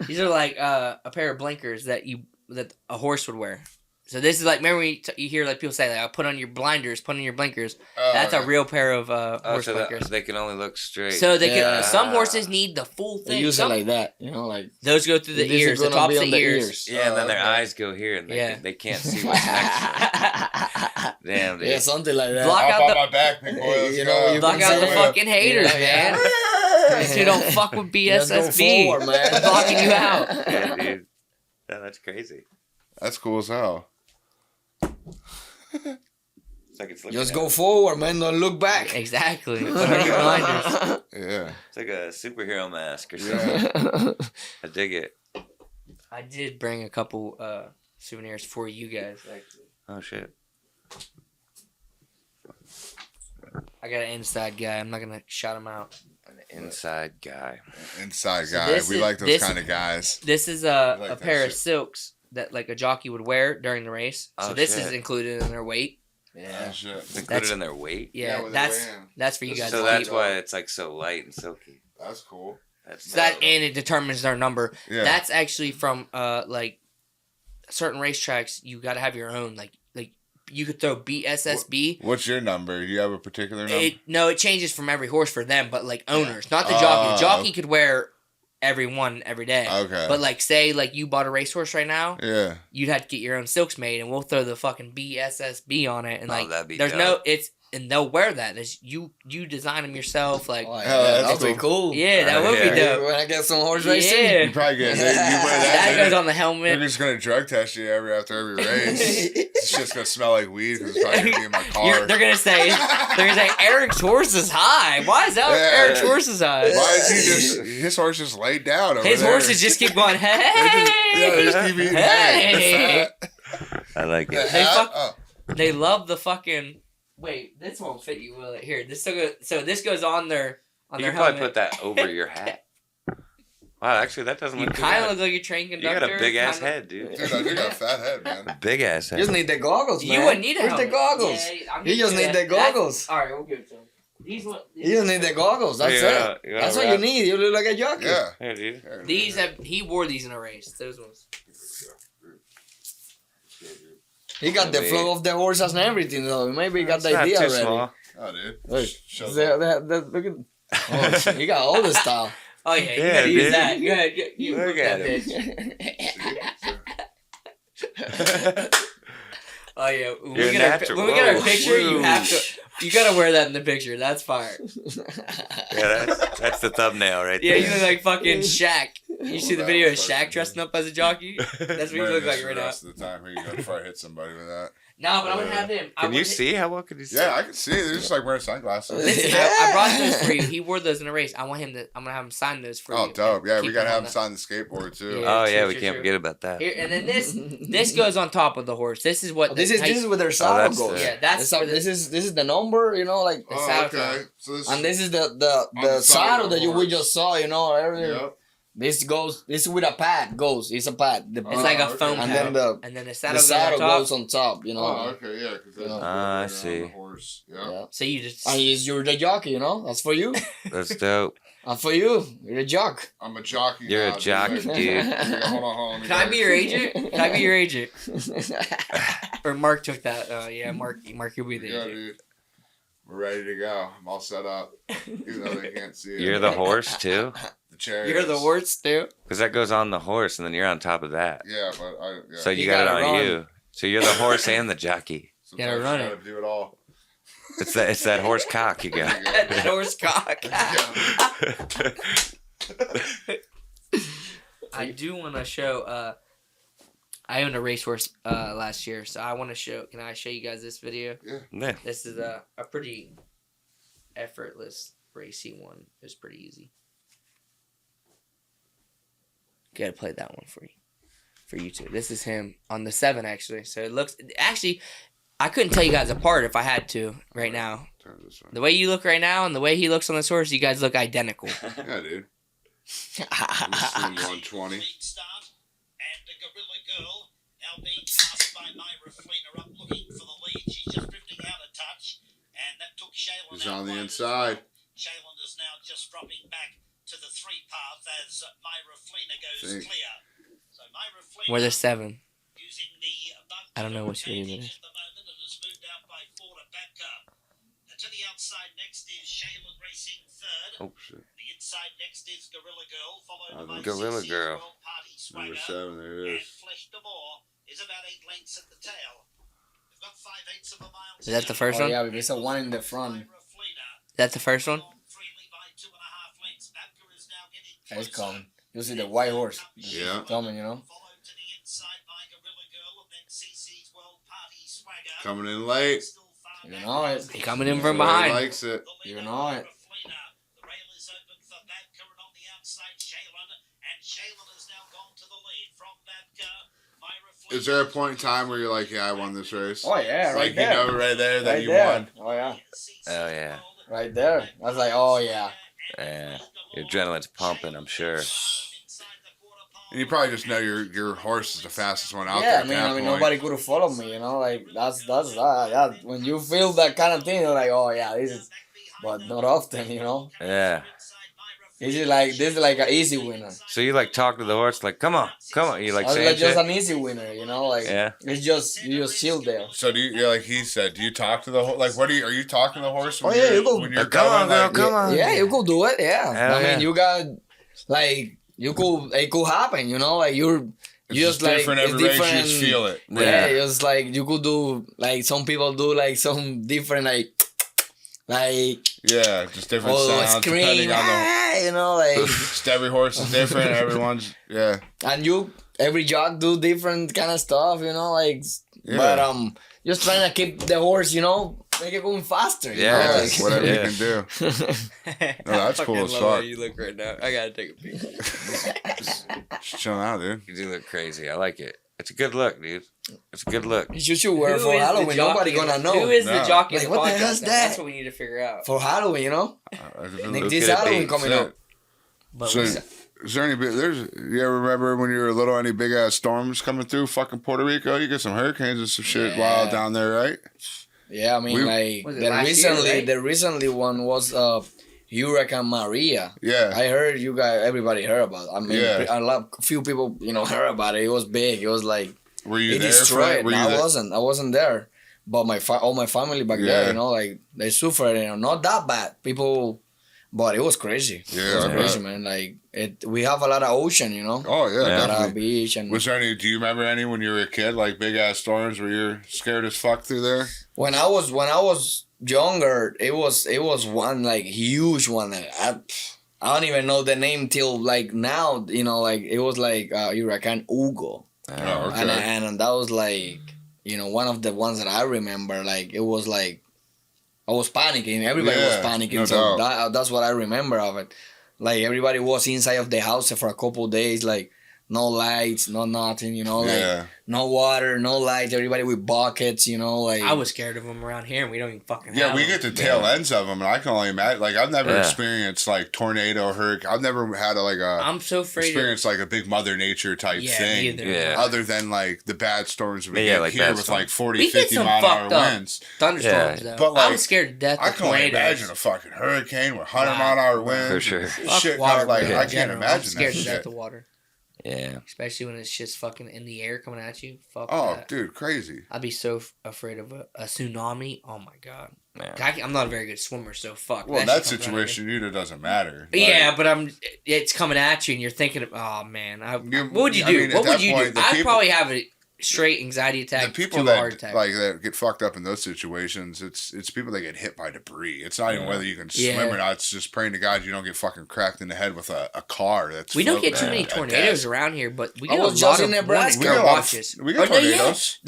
These are like a pair of blinkers that a horse would wear. So this is like, remember when you hear like people say like, put on your blinders, put on your blinkers. That's a real pair of horse blinkers. They can only look straight. So they can. Some horses need the full thing. They use it like that, you know, like those go through the ears, the tops of the ears. Yeah, and then their eyes go here, and they can't see what's next to them. Damn, dude. Yeah, something like that. Block out my back, big boy. You know, block out the fucking haters, man. You don't fuck with BSSB. Forward, man. They're blocking you out. Yeah, dude. Yeah, that's crazy. That's cool as hell. It's like it's just go forward, man. Don't look back. Exactly. Put on your blinders. Yeah. It's like a superhero mask or something. I dig it. I did bring a couple souvenirs for you guys, actually. Oh, shit. I got an inside guy. I'm not going to shout him out. An inside guy. Inside guy. We like those kind of guys. This is a pair of silks that like a jockey would wear during the race. So this is included in their weight. Yeah. Included in their weight? Yeah, that's for you guys. So that's why it's like so light and silky. That's cool. So that and it determines their number. Yeah. That's actually from like certain racetracks. You got to have your own like you could throw BSSB. What's your number? Do you have a particular number? No, it changes from every horse for them, but like owners, not the jockey. The jockey could wear every one every day. Okay. But like say like you bought a racehorse right now. Yeah. You'd have to get your own silks made, and we'll throw the fucking BSSB on it, and like there's dope. and they'll wear that. It's, you design them yourself, like that'd be cool. Yeah, that would be dope. When I get some horse racing, Yeah, You probably get you wear that goes on the helmet. They're just gonna drug test you after every race. It's just gonna smell like weed because it's probably gonna be in my car. They're gonna say Eric's horse is high. Why is that Eric's horse is high? Why is he just his horse just laid down over His there? horses just keep going. Hey, They just keep eating hey. I like it. They love the fucking. Wait, this won't fit you, will it? Here, this so this goes on their You helmet. could probably put that over your hat. Wow, actually, that doesn't You look kind of look like a train You conductor. got a big ass head, dude. Dude, I got a fat head, man. Big ass head. you just need the goggles, man. You wouldn't need a Where's helmet. the goggles? Yeah, You just need the goggles. All right, we'll give it to him. You just need the goggles. That's it. That's what you need. You look like a jockey. Yeah. Yeah, dude. He wore these in a race. Those ones. He got the flow of the horses and everything, though. Maybe he got the idea too already. small. Oh, dude. Look, Shows look at. Oh, he got all the style. Oh yeah, you Yeah, gotta use dude. that. Go ahead, you Look look at that bitch. Oh yeah, when we get our picture, you gotta wear that in the picture. That's fire. Yeah, that's the thumbnail right Yeah, there. you look like fucking Shaq. You see the video of Shaq dressing up as a jockey? That's what you look like right now. Most of the time, here you go. Before I hit somebody with that. No, but I'm gonna have him. Can you see? How well can you see? Yeah, I can see. They're just like wearing sunglasses. Listen, I brought those for you. He wore those in a race. I'm gonna have him sign those for you. Oh, dope. Yeah, we Keep gotta them have on them sign the skateboard too. Yeah. Oh yeah, True, we true, can't true. forget about that. Here, and then this goes on top of the horse. This is what This is where their saddle that's goes. yeah. That's This is the number, you know, like. Oh, okay. So this And this is the the side saddle of the that we horse. just saw, you know, everything. Yep. This is with a pad. It's a pad. It's like a okay. foam And pad. then and then the the saddle, saddle goes on top. goes on top, you know. Oh, okay, yeah, because that's I on see. the horse. Yeah. Yeah. So you just And you're the jockey, you know. That's for you. That's dope. And for you, you're a jock. I'm a jockey. You're now, a jockey, dude. dude. Hold on. Can I be your agent? Can I be your agent? Or Mark took that. Yeah, Mark, you'll be the Yeah, agent. dude. We're ready to go. I'm all set up, even though they can't see it. You're the horse too, The chair. You're the horse too. because that goes on the horse, and then you're on top of that. Yeah, but So you You got it gotta on run. you. So you're the horse and the jockey. Sometimes gotta run you it. gotta do it all. It's that horse cock you got. That horse cock. I do want to show. I owned a racehorse last year, so I want to show. Can I show you guys this video? Yeah. This is a pretty effortless racy one. It was pretty easy. Gotta play that one for you two. This is him on the 7 actually. So it looks actually. I couldn't tell you guys apart if I had to right now. Turn this way. The way you look right now and the way he looks on this horse, you guys look identical. Yeah, dude. I'm 120. Start, and the Gorilla Girl now being passed by Myra Fleener up looking for the lead. She's just drifting out a touch, and that took Shaylin He's out on the wide as inside. well. Shaylin is now just dropping back to the 3 path as Myra Fleener goes See. clear. So Myra Fleener We're the 7. using the buck I don't know which race it is. At the moment, it has moved out by 4 to Babka. To the outside next is Shaylin racing third. Oh shit. The inside next is Gorilla Girl, followed by Gorilla CC's Girl. World Party Number Swagger. 7, there it And is. Flesh D'Amour is about 8 lengths at the tail. We've got 5/8 of a mile. Is that the first Oh one? yeah, there's a one in the front. Is that the first one? It's coming. You see the white horse. Yeah. Coming, you know. Coming in late. You know it. He coming in from He behind. likes it. You know it. The rail is open for Babka, and on the outside Shaylin, and Shaylin has now gone to the lead from Babka. Is there a point in time where you're like, yeah, I won this race? Oh yeah, right Like, there. you know right there that Right you there. won. Oh yeah. Oh yeah. Right there. I was like, oh yeah. Yeah. Your adrenaline's pumping, I'm sure. And you probably just know your horse is the fastest one out Yeah, there. I mean, nobody could have followed me, you know. Like that's that. When you feel that kind of thing, you're like, oh yeah, this is. But not often, you know. Yeah. This is like an easy winner. So you like talk to the horse, like, come on. You like I was saying like just shit? an easy winner, you know. Like Yeah. it's just you just chill there. So do you, like he said, do you talk to the horse? Like, are you talking to the horse? When Oh, yeah, you're, you go. when you're Come on, going, girl, like, come on. Yeah, you could do it. Yeah, Hell I mean, yeah. you got like it could happen. You know, like you It's just like different it's every race. You different. just feel it. Yeah, it's like you could do like some people do like some different like Yeah, just different oh sounds scream, depending on the. you know, like Just every horse is different. Everyone's and every jock do different kind of stuff. You know, like Yeah. but just trying to keep the horse, you know, make it going faster. You Yeah, know? yeah, whatever Yeah. you can do. No, that's cool as fuck. You look right now. I gotta take a picture. Just chilling out, dude. You do look crazy. I like it. It's a good look, dude. It's a good look. You should wear it for Halloween. Nobody gonna know. Who is the No. jockey? Like, of the what the podcast hell's now? that? That's what we need to figure out. For Halloween, you know. Nick, this at it Halloween be. coming So- up. But So, we- is there any big? You ever remember when you were little? Any big ass storms coming through fucking Puerto Rico? You get some hurricanes and some shit Yeah. wild down there, right? Yeah, I mean, like Was it last year, the recently one was Hurricane Maria. Yeah, I heard everybody heard about it. I mean, Yeah. a few people, heard about it. It was big. It was like were you it there? destroyed. Were you I there? wasn't there, but all my family back Yeah. there, like they suffered. Not that bad. People, but it was crazy. Yeah, it was I crazy, bet. man. Like we have a lot of ocean, Oh yeah, a lot of definitely. beach and. Was there any? Do you remember any when you were a kid, like big ass storms where you're scared as fuck through there? When I was younger, it was one like huge one. I don't even know the name till like now. Like it was like Hurricane Hugo, Oh, okay. and that was like one of the ones that I remember. Like it was like I was panicking. Everybody was Yeah, panicking. no So doubt. that's what I remember of it. Like everybody was inside of the house for a couple of days. Like no lights, no nothing. Like. Yeah. No water, no lights. Everybody with buckets, like I was scared of them around here, and we don't even fucking. Yeah, have we them. get the tail ends of them, and I can only imagine. Like, I've never Yeah. experienced like tornado, hurricane. I've never had I'm so afraid. experience like a big Mother Nature type Yeah, thing. me either. Yeah. Other than like the bad storms we Yeah, get like here bad with storms. like 40, We get 50 some mile an hour fucked up winds. thunderstorms, Yeah. though. But, like, I'm scared to death I of can only tornadoes. imagine a fucking hurricane with 100 Wow. mile an hour winds. For sure. and Fuck Shit, water, like bro, I in can't general. I'm imagine scared that to death shit. of water, Yeah. especially when it's just fucking in the air coming at you. Fuck Oh, that. dude, crazy. I'd be so afraid of a tsunami. Oh my god. Yeah. I'm not a very good swimmer, so fuck. Well, in that that shit comes at me. situation, it doesn't matter. Yeah, but it's coming at you, and you're thinking, oh man, You- what would you I do? mean, at What would that you point, do? the I'd people- probably have a straight anxiety attack. The people to a heart that attack. that get fucked up in those situations, it's people that get hit by debris. It's not even whether you can swim Yeah. or not. It's just praying to God you don't get fucking cracked in the head with a car. That's We don't get too floating many at tornadoes death. around here, but we I get a was just lot in of Nebraska. We get a lot of- watches. we get Oh, no, yeah, tornadoes.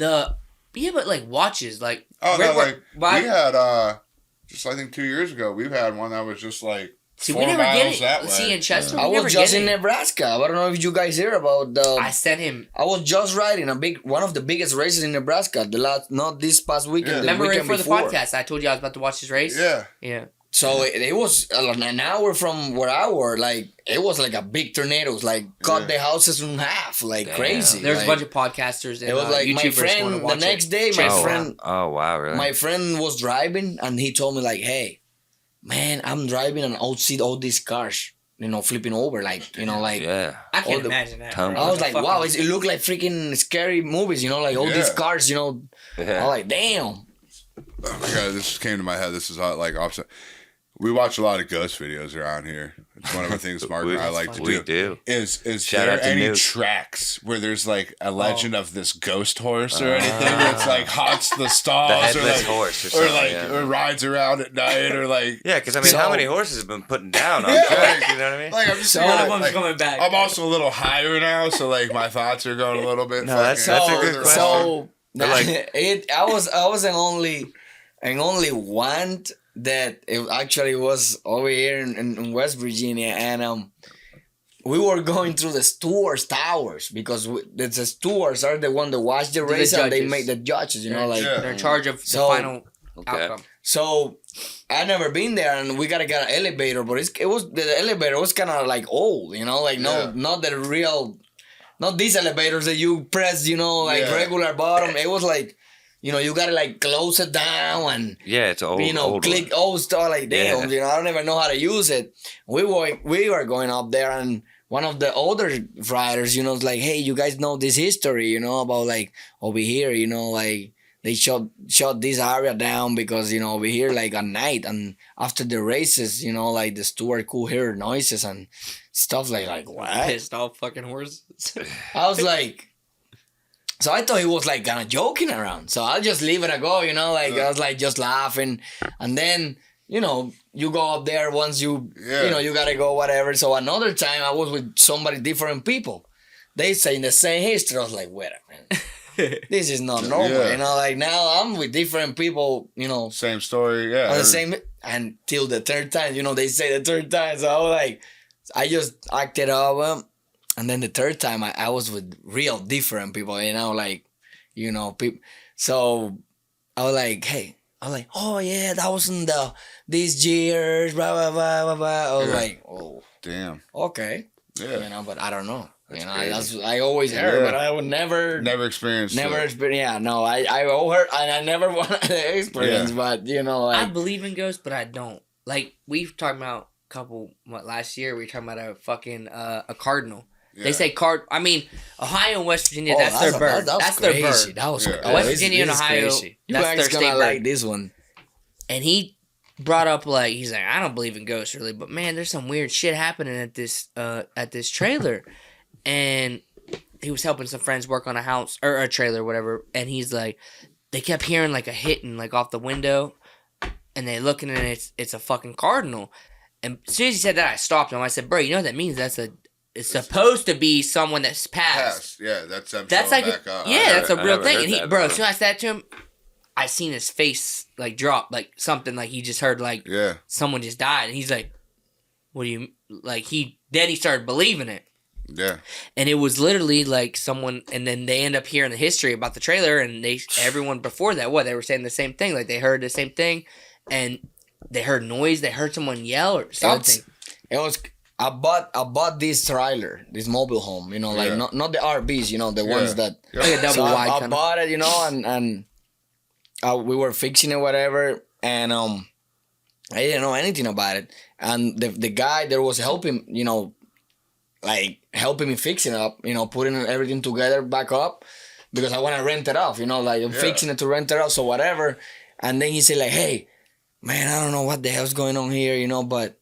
but like watches, like Oh where- no, where- like why- we had just I think 2 years ago we've had one that was just like see, 4 we never miles get it. that way. See, in Chester, I we never was just get in it. Nebraska. I don't know if you guys hear about the. I sent him. I was just riding one of the biggest races in Nebraska. Not this past weekend. Yeah. The Remember weekend for the before. podcast, I told you I was about to watch this race. Yeah. Yeah. So it was an hour from where I were. Like it was like a big tornado. Like cut Yeah. the houses in half. Like Damn. crazy. There's like, a bunch of podcasters and It was like my YouTubers friend. wanna The watch next it. day, Check my it friend. Oh wow, really? My friend was driving and he told me like, "Hey, man, I'm driving and I'll see all these cars. flipping over, like, like. Yeah. I can't imagine that. Tumble. I was like, wow, it looked like freaking scary movies, like all these cars, I was like, damn. Oh my God, this just came to my head. This is like opposite. We watch a lot of ghost videos around here. It's one of the things Mark and I like to do. We do. Is Shout there out to any Newt. tracks where there's like a legend of this ghost horse or anything that's like haunts the stalls, The headless horse or something, or rides around at night, or like Yeah, because I mean, how many horses have been putting down on tracks? You know what I mean? like I'm just So- thinking, One of them's like, coming back. I'm also a little higher now, so like my thoughts are going a little bit. No, that's fucking a good further question. along. So like- I was only one that it actually was over here in West Virginia, and we were going through the stewards' towers because the stewards are the one that watch the race and they judges. make the judges, like. Yeah. They're in charge of the So- final Okay. outcome. So I never been there, and we gotta get an elevator, but the elevator was kind of like old, like not the real, not these elevators that you press, regular bottom. It was like, you gotta like close it down and Yeah, it's old. old click one. old stuff like damn. Yeah. I don't even know how to use it. We were going up there, and one of the older riders, was like, hey, you guys know this history, about like over here, like. They shut this area down because, over here, like at night and after the races, like the steward could hear noises and stuff like what? Pissed off fucking horses. I was like, so I thought he was like kind of joking around. So I'll just leave it a go, I was like just laughing. And then, you go up there once you gotta go, whatever. So another time I was with somebody, different people. They saying the same history. I was like, wait a minute. This is not normal, like now I'm with different people, Same story, yeah. on the same, until the third time, they say the third time. So I was like, I just acted up, and then the third time I was with real different people, people. So I was like, hey, oh yeah, that was in these years, blah blah blah blah blah. I was like, oh, Damn. okay, Yeah. but I don't know. That's I always heard, Yeah. but I would never Experienced. never it. experienced. Yeah, no, I heard, and I never wanted to experience. Yeah. But I like believe in ghosts, but I don't. Like we've talked about last year we were talking about a fucking a cardinal. Yeah. They say I mean, Ohio and West Virginia, oh, that's their bird. That was That's crazy. their bird. That was Yeah. West this- Virginia and this is Ohio, crazy. You that's guys their gonna state like bird. this one. And he brought up like he's like, I don't believe in ghosts really, but man, there's some weird shit happening at this trailer. And he was helping some friends work on a house or a trailer, whatever. And he's like, they kept hearing like a hitting like off the window, and they looking and it's a fucking cardinal. And as soon as he said that, I stopped him. I said, bro, you know what that means? It's supposed to be someone that's passed. Pass. Yeah, that's them That's showing like, back up. that's a I real never thing. heard And he, that bro, before. as soon as I said that to him, I seen his face like drop, like something like he just heard like Yeah. someone just died. And he's like, what do you, like he started believing it. Yeah. And it was literally like someone, and then they end up hearing the history about the trailer, and everyone before that, they were saying the same thing. Like they heard the same thing, and they heard noise. They heard someone yell or something. It was. I bought this trailer, this mobile home. Like Yeah. not the RVs. The ones that. Like a double So wide I kind of. bought it, and we were fixing it, whatever, and I didn't know anything about it. And the guy that was helping, like helping me fix it up, putting everything together back up, because I want to rent it off, like I'm fixing it to rent it out, so whatever. And then he said like, hey, man, I don't know what the hell's going on here, but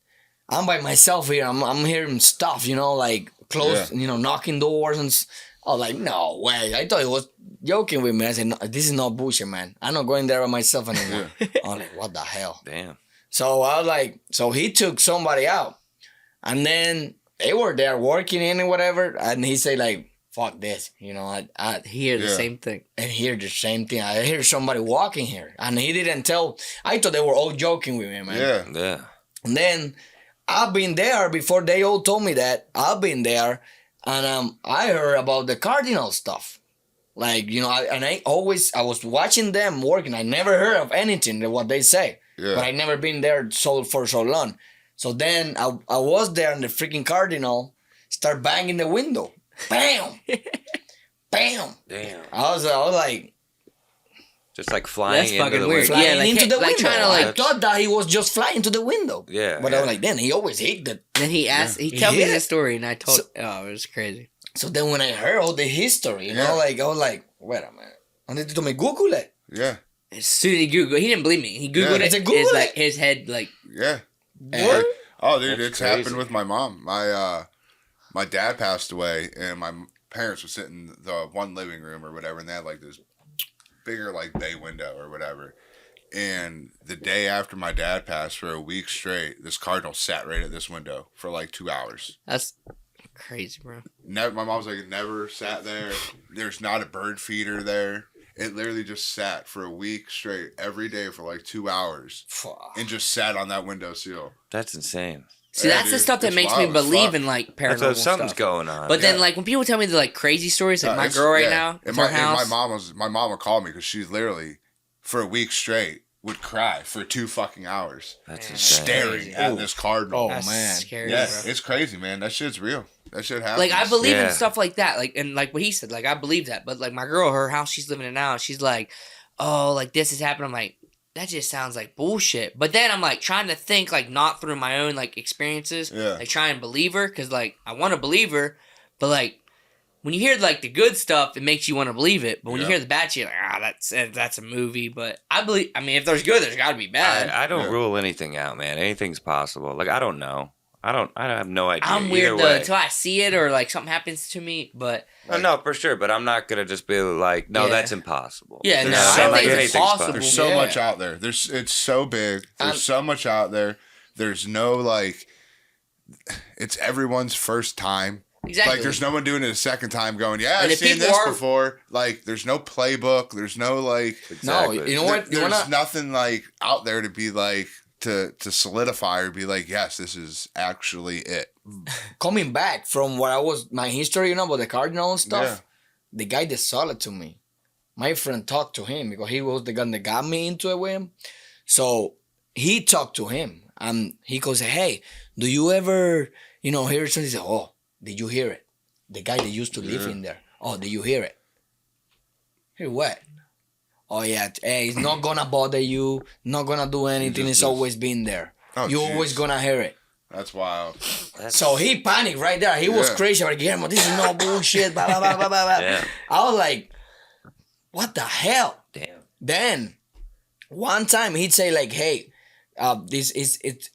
I'm by myself here. I'm hearing stuff, like close, knocking doors and. I was like, no way. I thought he was joking with me. I said, no, this is not bullshit, man. I'm not going there by myself anymore. I was like, what the hell? Damn. So I was like, so he took somebody out. And then they were there working in and whatever. And he said like, fuck this. I Hear the same thing. and hear the same thing. I hear somebody walking here. And he didn't tell. I thought they were all joking with me, man. Yeah. Yeah. And then I've been there before they all told me that. I've been there. And I heard about the cardinal stuff. Like, I was watching them working. I never heard of anything that what they say. Yeah. But I never been there for so long. So then I was there and the freaking cardinal start banging the window. Bam! Bam! Damn. I was like, Just like flying That's into fucking the weird. window. Flying Yeah, like, into the like window. trying to, I like- thought that he was just flying to the window. Yeah, But I was like, then he always hit that. Then he asked, he told me this story, and I told, it was crazy. So then when I heard all the history, you know, like I was like, wait a minute. And they told me Google it. Yeah. As soon as he Googled, he didn't believe me. He Googled I it. said, Google It's it. like his head, like, Yeah. What? Oh, dude, That's it's crazy. happened with my mom. My dad passed away, and my parents were sitting in the one living room or whatever, and they had like this bigger like bay window or whatever. And the day after my dad passed, for a week straight, this cardinal sat right at this window for like 2 hours. that's crazy, bro. Never, my mom's like, it never sat there. There's not a bird feeder there. It literally just sat for a week straight every day for like 2 hours and just sat on that windowsill. That's insane. See, Yeah, that's the dude, stuff that it's makes wild me as believe fuck. in, like, That's paranormal what something's stuff. going on. But then, Yeah. like, when people tell me the, like, crazy stories, like my It's- girl right yeah. now, And it's her house. my mom would call me because she's literally for a week straight would cry for 2 fucking hours that's insane. staring at this cardinal. Oh, That's man. scary, Yeah, bro. it's crazy, man. That shit's real. That shit happens. Like, I believe Yeah. in stuff like that. Like, and like what he said, like, I believe that. But, like, my girl, her house she's living in now, she's like, oh, like, this has happened. I'm like, that just sounds like bullshit. But then I'm, like, trying to think, like, not through my own, like, experiences. Yeah. Like, try and believe her. Because, like, I want to believe her. But, like, when you hear, like, the good stuff, it makes you want to believe it. But when you Yeah. hear the bad shit, you're like, that's a movie. But I believe, I mean, if there's good, there's got to be bad. I don't Yeah. rule anything out, man. Anything's possible. Like, I don't know. I have no idea. I'm either weird, though, way. until I see it or, like, something happens to me. But... Oh, no, for sure. But I'm not gonna just be like, no, Yeah. that's impossible. Yeah, You no, know, I I'm think like, it's anything's possible. There's so Yeah. much out there. It's so big. There's so much out there. There's no like. It's everyone's first time. Exactly. Like, there's no one doing it a second time going, yeah, And I've if seen people this are- before. Like, there's no playbook. There's no, like... No, Exactly. you know what? You There's wanna nothing, like, out there to be, like, to solidify or be like, yes, this is actually it. coming back from what I was my history, you know, about the cardinal and stuff. Yeah. The guy that sold it to me, my friend talked to him because he was the guy that got me into it with him. So he talked to him and he goes, hey, do you ever, you know, hear something? He said, oh, did you hear it? The guy that used to live in there. Oh, did you hear it? Hear what? Oh yeah, hey, it's not gonna bother you, not gonna do anything. It's always been there. Oh, You're jeez. always gonna hear it. That's wild. So he panicked right there. He was Yeah. crazy. Like, Guillermo, this is no bullshit. Blah, blah, blah, blah, blah. Yeah. I was like, what the hell? Damn. Then one time he'd say like, hey, this is it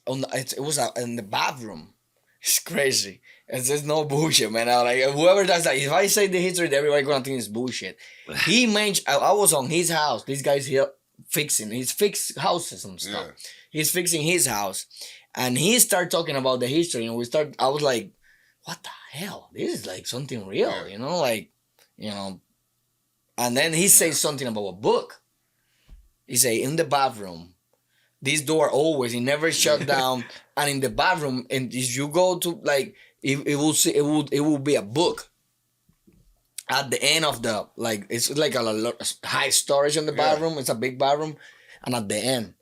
was in the bathroom. It's crazy. It's just no bullshit, man. I was like, whoever does that, if I say the history, everybody gonna think it's bullshit. He made. I was on his house. This guy's here fixing. He's fixed houses and stuff. Yeah. He's fixing his house, and he started talking about the history. And I was like, what the hell? This is like something real, Yeah. you know, like, you know. And then he says something about a book. He say in the bathroom, this door always it never shut down, and in the bathroom, and if you go to like, it will be a book. At the end of the like, it's like a high storage in the bathroom. It's a big bathroom, and at the end,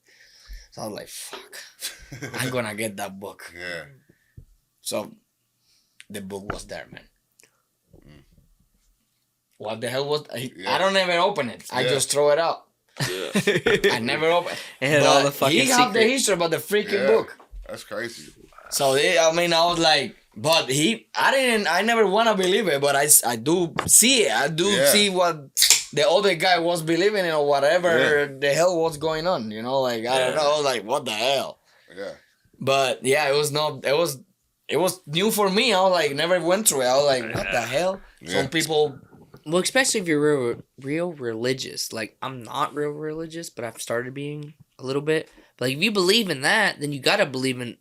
so I was like, fuck, I'm gonna get that book. Yeah. So, the book was there, man. What the hell was? I don't ever open it. I Yeah. just throw it out. I never open. It had all the But fucking he have the secrets. history about the freaking Yeah. book. That's crazy. So I was like, but I never want to believe it, but I do see it. I do Yeah. see what the other guy was believing in or whatever the hell was going on. You know, like I don't know, I was like, what the hell? Yeah. But yeah, it was new for me. I was like, never went through it. I was like, what the hell? Yeah. Some people. Well, especially if you're real religious. Like, I'm not real religious, but I've started being a little bit. But like, if you believe in that, then you gotta believe in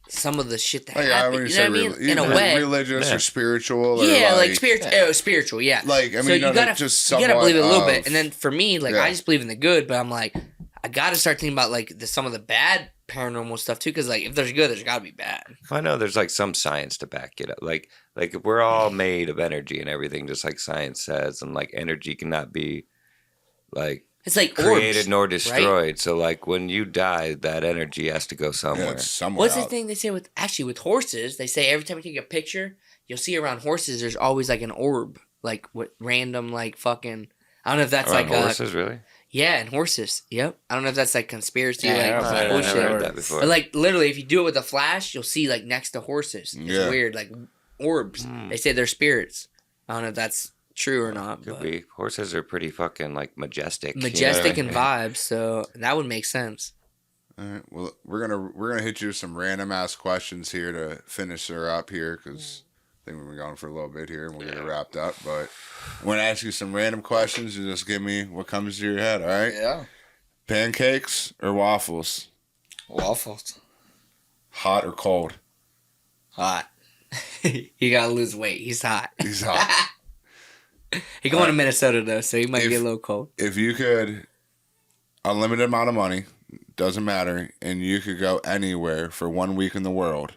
some of the shit that Like, I happened. wouldn't You know say what I mean? In a either way. religious or spiritual. Or Yeah, like spiritual. spiritual, yeah. Like, I mean, so you no, gotta, just you gotta somewhat believe it a little of- bit. And then for me, like, Yeah. I just believe in the good, but I'm like, I gotta start thinking about, like, some of the bad paranormal stuff, too, because, like, if there's good, there's gotta be bad. I know there's like some science to back it up. Like we're all made of energy and everything, just like science says, and like energy cannot be like It's like created orbs, nor right? destroyed. So like when you die, that energy has to go Yeah, somewhere. it's somewhere What's the out. thing they say with horses? They say every time you take a picture, you'll see around horses, there's always, like, an orb. Like, what random, like, fucking... I don't know if that's Around like horses, really? Yeah, and horses. Yep. I don't know if that's like conspiracy, Yeah, like I bullshit. never heard that before. But like literally, if you do it with a flash, you'll see like next to horses. It's Yeah. weird, like orbs. They say they're spirits. I don't know if that's true or not. Could But be. Horses are pretty fucking like majestic. majestic Yeah. and vibes, so that would make sense. All right. Well, we're gonna hit you with some random ass questions here to finish her up here because I think we've been going for a little bit here and we'll get it wrapped up. But I'm gonna ask you some random questions. You just give me what comes to your head. All right. Yeah. Pancakes or waffles? Waffles. Hot or cold? Hot. He gotta lose weight. He's hot. He's hot. He going to Minnesota though, so he might be a little cold. If you could, unlimited amount of money, doesn't matter, and you could go anywhere for 1 week in the world,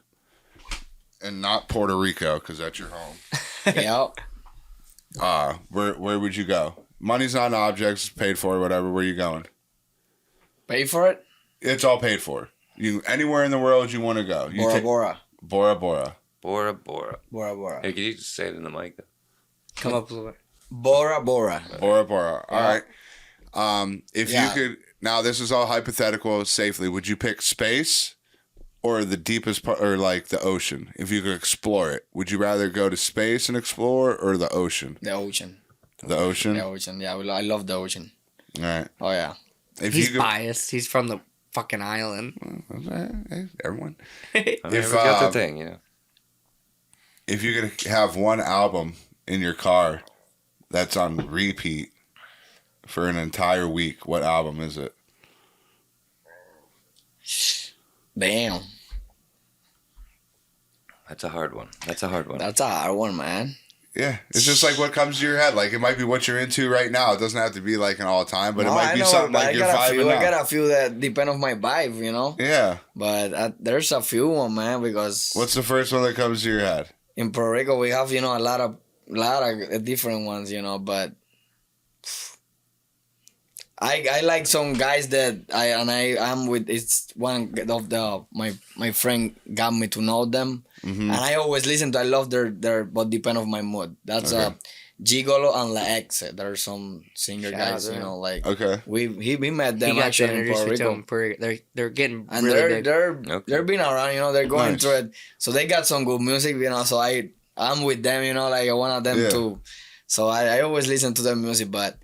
and not Puerto Rico because that's your home. Yep. Where would you go? Money's not an object, it's paid for, whatever. Where you going? Pay for it? It's all paid for. You anywhere in the world you want to go. You Bora Bora. Bora Bora. Bora Bora. Bora Bora. Hey, can you just say it in the mic? Though? Come up with it. Bora Bora. Bora Bora. All right. If Yeah. you could, now this is all hypothetical. Safely, would you pick space or the deepest part, or like the ocean? If you could explore it, would you rather go to space and explore or the ocean? The ocean. The ocean. The ocean. Yeah, I love the ocean. All right. Oh yeah. If He's you could, biased. He's from the fucking island. Hey, everyone. I mean, If, we got the thing, you know. If you could have one album in your car that's on repeat for an entire week, what album is it? Damn. That's a hard one. That's a hard one. That's a hard one, man. Yeah, it's just like what comes to your head. Like it might be what you're into right now. It doesn't have to be like an all time, but it might be something like you're vibing I out. got a few that depend on my vibe, you know. Yeah. But there's a few one, man, because What's the first one that comes to your head? in Puerto Rico we have, you know, a lot of different ones, you know. But I like some guys that I'm with. It's one of the my friend got me to know them, and I always listen to. I love their but depend on my mood. That's Okay. Gigolo and La Exe. There are some singer guys, you know, like Okay. we met He them got actually in Puerto Rico. They're getting And really big. they're been around, you know, they're going Nice. through it. So they got some good music, you know. So I'm with them, you know, like I want them Yeah. to. So I always listen to their music, but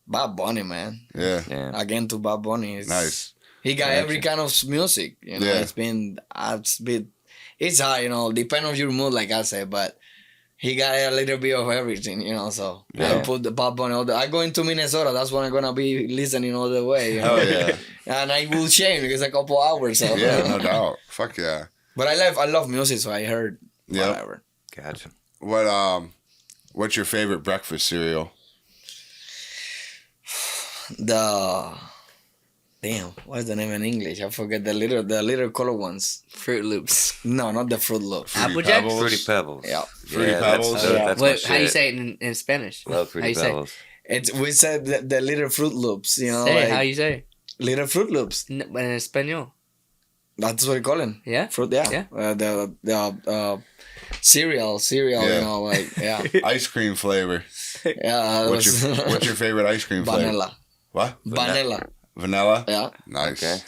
Bad Bunny, man. Yeah. Yeah. Again to Bad Bunny. Nice. He got Gotcha. every kind of music, you know. Yeah. It's hard, you know, depend on your mood, like I said, but he got a little bit of everything, you know. So Yeah. I put the Bad Bunny all I go into Minnesota, that's when I'm gonna be listening all the way. You know? Oh yeah. And I will change because a couple hours. So Yeah, no doubt. Fuck yeah. But I love music, so I heard Yep. whatever. Gotcha. What's your favorite breakfast cereal? What's the name in English? I forget the little color ones. Fruit Loops. No, not the Fruit Loops. Fruity Applejack? Pebbles? Fruity Pebbles. Yeah. Fruity yeah, Pebbles? That's, Yeah. that's my Wait, how do you shit. say it in Spanish? Love How Fruity you say it? Pebbles. We said the little Fruit Loops, you know, Say it, like how you say it? little Fruit Loops. In Espanol. That's what you call them. Yeah? Fruit, yeah. Yeah. The cereal, Yeah. you know, like yeah, Ice cream flavor. yeah. What's your favorite ice cream flavor? vanilla? What? Vanilla. Vanilla? Yeah. Nice. Okay.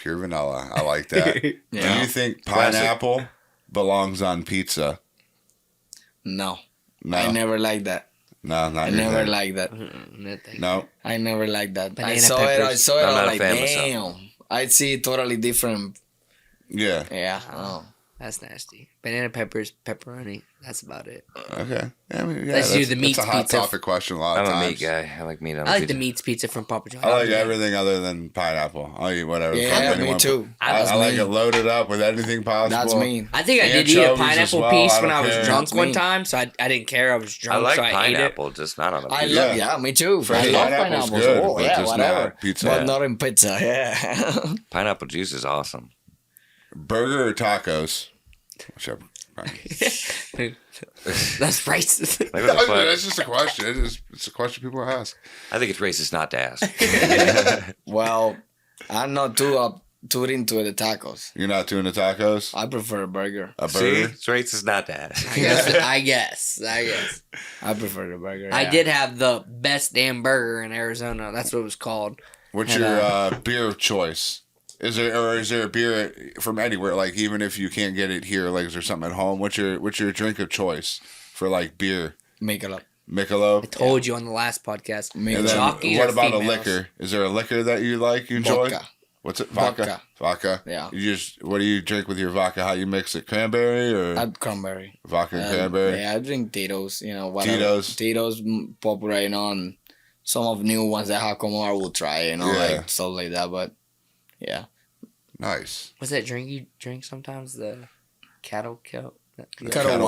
Pure vanilla. I like that. Do Yeah. you think Classic. pineapple belongs on pizza? No, No. I never liked that. No, not I your never thing. liked that. No, thank you. No. I never liked that. I Banana saw it. I peppers. saw it. I'm I not a was like, fan myself. damn. I see totally different. Yeah. Yeah. Oh. That's nasty. Banana peppers, pepperoni. That's about it. Okay. I mean, yeah, Let's do the meat That's a hot pizza. topic question a lot I'm of a times. meat guy. I like meat on I like the pizza. meats pizza from Papa John's. I like everything other than pineapple. I'll eat whatever. Yeah, fuck me anyone too. I That's like me. it loaded up with anything possible. That's me. I think I did eat a Anchovies as pineapple well, piece I when don't I was care. drunk That's one me. time, so I didn't care. I was I drunk, like so I ate it. pineapple, just not on a I pizza. love, yeah, me too. Fresh I love pineapple's pineapples. good, Oh, but yeah, just whatever. not pizza. But not in pizza, yeah. Pineapple juice is awesome. Burger or tacos? Whichever. That's racist. Like, what the fuck? That's just a question. It's a question people ask. I think it's racist not to ask. Well, I'm not too too into the tacos. You're not doing the tacos? I prefer a burger. A See, burger? it's racist not that. I guess. I prefer the burger. I yeah. did have the best damn burger in Arizona. That's what it was called. What's your beer of choice? Is there a beer from anywhere? Like even if you can't get it here, like is there something at home? What's your drink of choice for like beer? Make it up. Michelob. I told you on the last podcast. And And then Jockeys what are about females. a liquor? Is there a liquor that you like? You enjoy? Vodka. What's it? Vodka. Vodka. Yeah. What do you drink with your vodka? How you mix it? Cranberry or Add cranberry. vodka and cranberry? Yeah, I drink Tito's. Whatever. Tito's. Tito's popular, and some of new ones that have come out I will try, Yeah. like stuff like that. But yeah. Nice. What's that drink you drink sometimes? The Kettle Kettle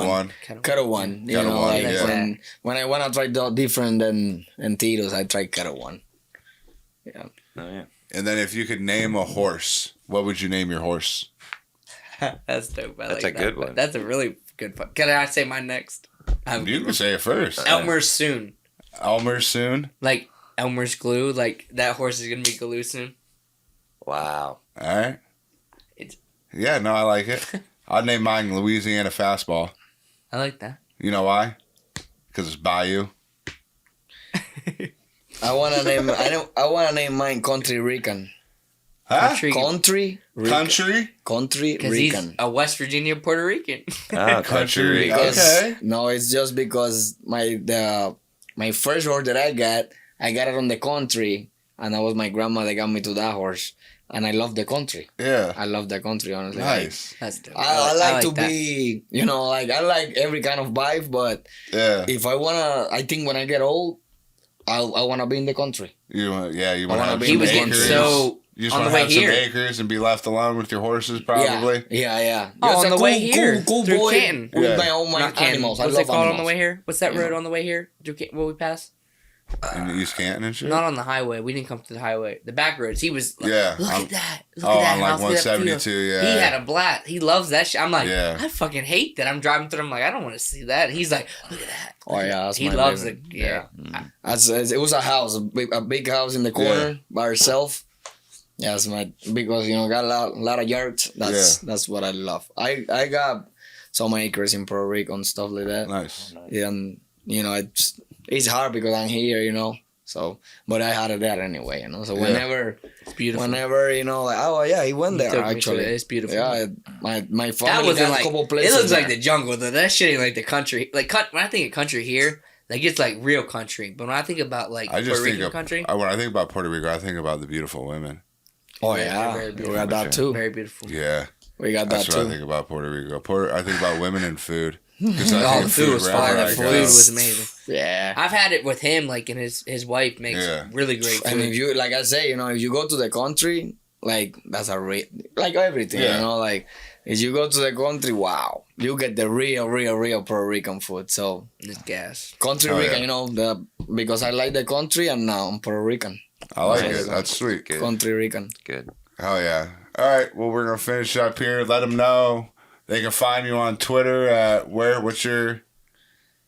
One. Kettle One. You Kettle know, One, like yeah. when I wanna try different than Tito's, I try Kettle One. Yeah. Oh, yeah. And then if you could name a horse, what would you name your horse? That's dope. I That's like a good that. one. That's a really good one. Can I say mine next? You can say it first. Elmer's soon. Elmer soon. Like Elmer's glue. Like that horse is gonna be glue soon. Wow. All right. It's- Yeah, no, I like it. I'd name mine Louisiana Fastball. I like that. You know why? Because it's Bayou. I wanna name mine Country Rican. Huh? Country- Country Rican. Country? Country Because he's Rican. a West Virginia Puerto Rican. Oh, country. Because- Okay. No, it's just because my first horse that I got it on the country, and that was my grandma that got me to that horse, and I love the country. Yeah. I love the country, honestly. Nice. That's dope. I like to that. be, I like every kind of vibe, but Yeah. if I think when I get old, I wanna be in the country. You want to wanna have be some He was getting getting acres. so You just on want the to way have some here. acres and be left alone with your horses, probably. Yeah. Oh, Just on a the way here, cool through boy Canton. with Yeah. my own Not Canton. animals. I What's love it called on animals. the way here? What's that Yeah. road on the way here? Will we pass? In the East Canton and shit. Not on the highway. We didn't come to the highway. The back roads. He was like, Yeah, look I'm- at that. Look Oh, at that on like house. Look at that 172. field." Yeah. He had a blast. He loves that shit. I'm like, Yeah. I fucking hate that. I'm driving through. I'm like, I don't want to see that. He's like, look at that. Oh yeah, that's He my loves favorite. it. Yeah. It was a house, a big house in the corner by herself. Yeah, that's because got a lot of yards. That's what I love. I got some acres in Puerto Rico and stuff like that. Nice. Yeah, and it's hard because I'm here, So, but I had it there anyway, So whenever, It's beautiful. like, oh yeah, he went there Took me to actually. it. It's beautiful. Yeah, my That family wasn't got like, a couple it places. looks like there. the jungle though. That shit ain't like the country. Like when I think of country here, like it's like real country. But when I think about like I just Puerto think Rican of country, when I think about Puerto Rico, I think about the beautiful women. Oh Yeah, yeah, very we beautiful. got that too. very beautiful. Yeah, We got that that's what I too. think about Puerto Rico. I think about women and food. 'Cause I Oh, think the of food was wherever fire. I The go. food was amazing. Yeah. I've had it with him, like, and his wife makes Yeah. really great food. And if you, like I say, if you go to the country, like that's like everything, Yeah. like if you go to the country, wow, you get the real Puerto Rican food. So It's gas. country Oh, Rican, yeah. because I like the country and now I'm Puerto Rican. I like Yeah. it. That's sweet. Good. Country Rican. Good. Hell yeah. All right. Well, we're going to finish up here. Let them know they can find you on Twitter at where? What's your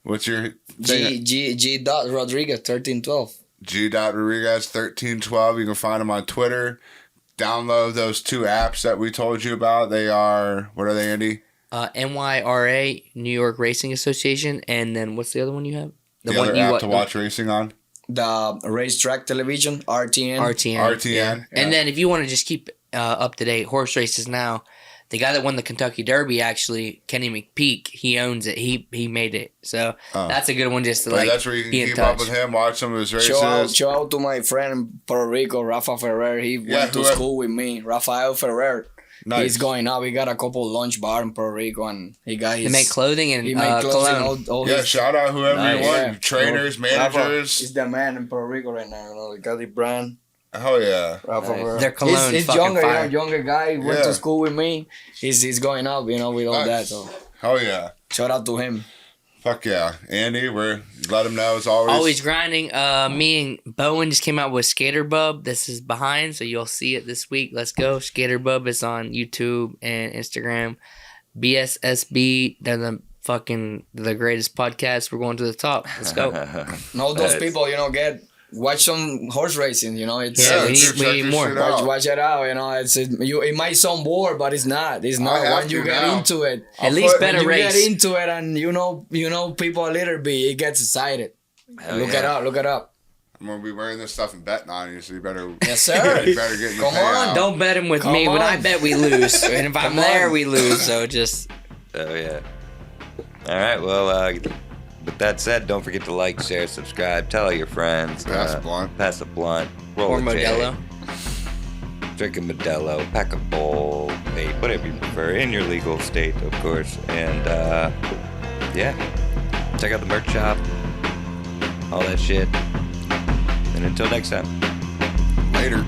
thing? G. Rodriguez 1312. G.Rodriguez 1312. You can find them on Twitter. Download those 2 apps that we told you about. They are, what are they, Andy? NYRA, New York Racing Association, and then what's the other one you have? The other app to watch racing on? The racetrack television, RTN. RTN. RTN. And then if you want to just keep up to date horse races now, the guy that won the Kentucky Derby, actually, Kenny McPeak, he owns it. He made it. So that's a good one just to But like that's where you can be in keep up touch. with him, watch some of his races. Show out to my friend in Puerto Rico, Rafa Ferrer. He went to whoever- school with me. Rafael Ferrer. Nice. He's going up. He got a couple lunch bar in Puerto Rico, and he got his. They make clothing and He made clothes and cologne. all Yeah, his. shout out whoever Nice. you want. Yeah. Trainers, Rafa managers. is the man in Puerto Rico right now. He got the brand. Hell yeah. Rafa Nice. Ferrer. Their cologne's He's fucking younger, fire. younger guy. He went Yeah. to school with me. He's going up, with all that. Nice. So Hell yeah. shout out to him. Fuck yeah. Andy, let him know as always. Always grinding. Me and Bowen just came out with Skater Bub. This is behind, so you'll see it this week. Let's go. Skater Bub is on YouTube and Instagram. BSSB, they're the greatest podcast. We're going to the top. Let's go. And all those Nice. people, get watch some horse racing. You know, it's Yeah, we check need this more. shit out. watch it out. You know, it might sound bored, but it's not. It's I not. have When you to get now. into it, At least bet when a you race. get into it, and you know people a little bit, it gets excited. Look it up. I'm gonna be wearing this stuff and betting on you, so you better. Yes, sir. You better get your Come on, payout. Don't bet him with Come me. When I on. bet, we lose. And if I'm Come there, on. we lose. So just Oh yeah. All right. Well, with that said, don't forget to like, share, subscribe, tell all your friends. Pass a blunt. Pass a blunt. Roll or a J. Modelo. Drink a Modelo. Pack a bowl. Vape, whatever you prefer, in your legal state, of course. And yeah, check out the merch shop. All that shit. And until next time. Later.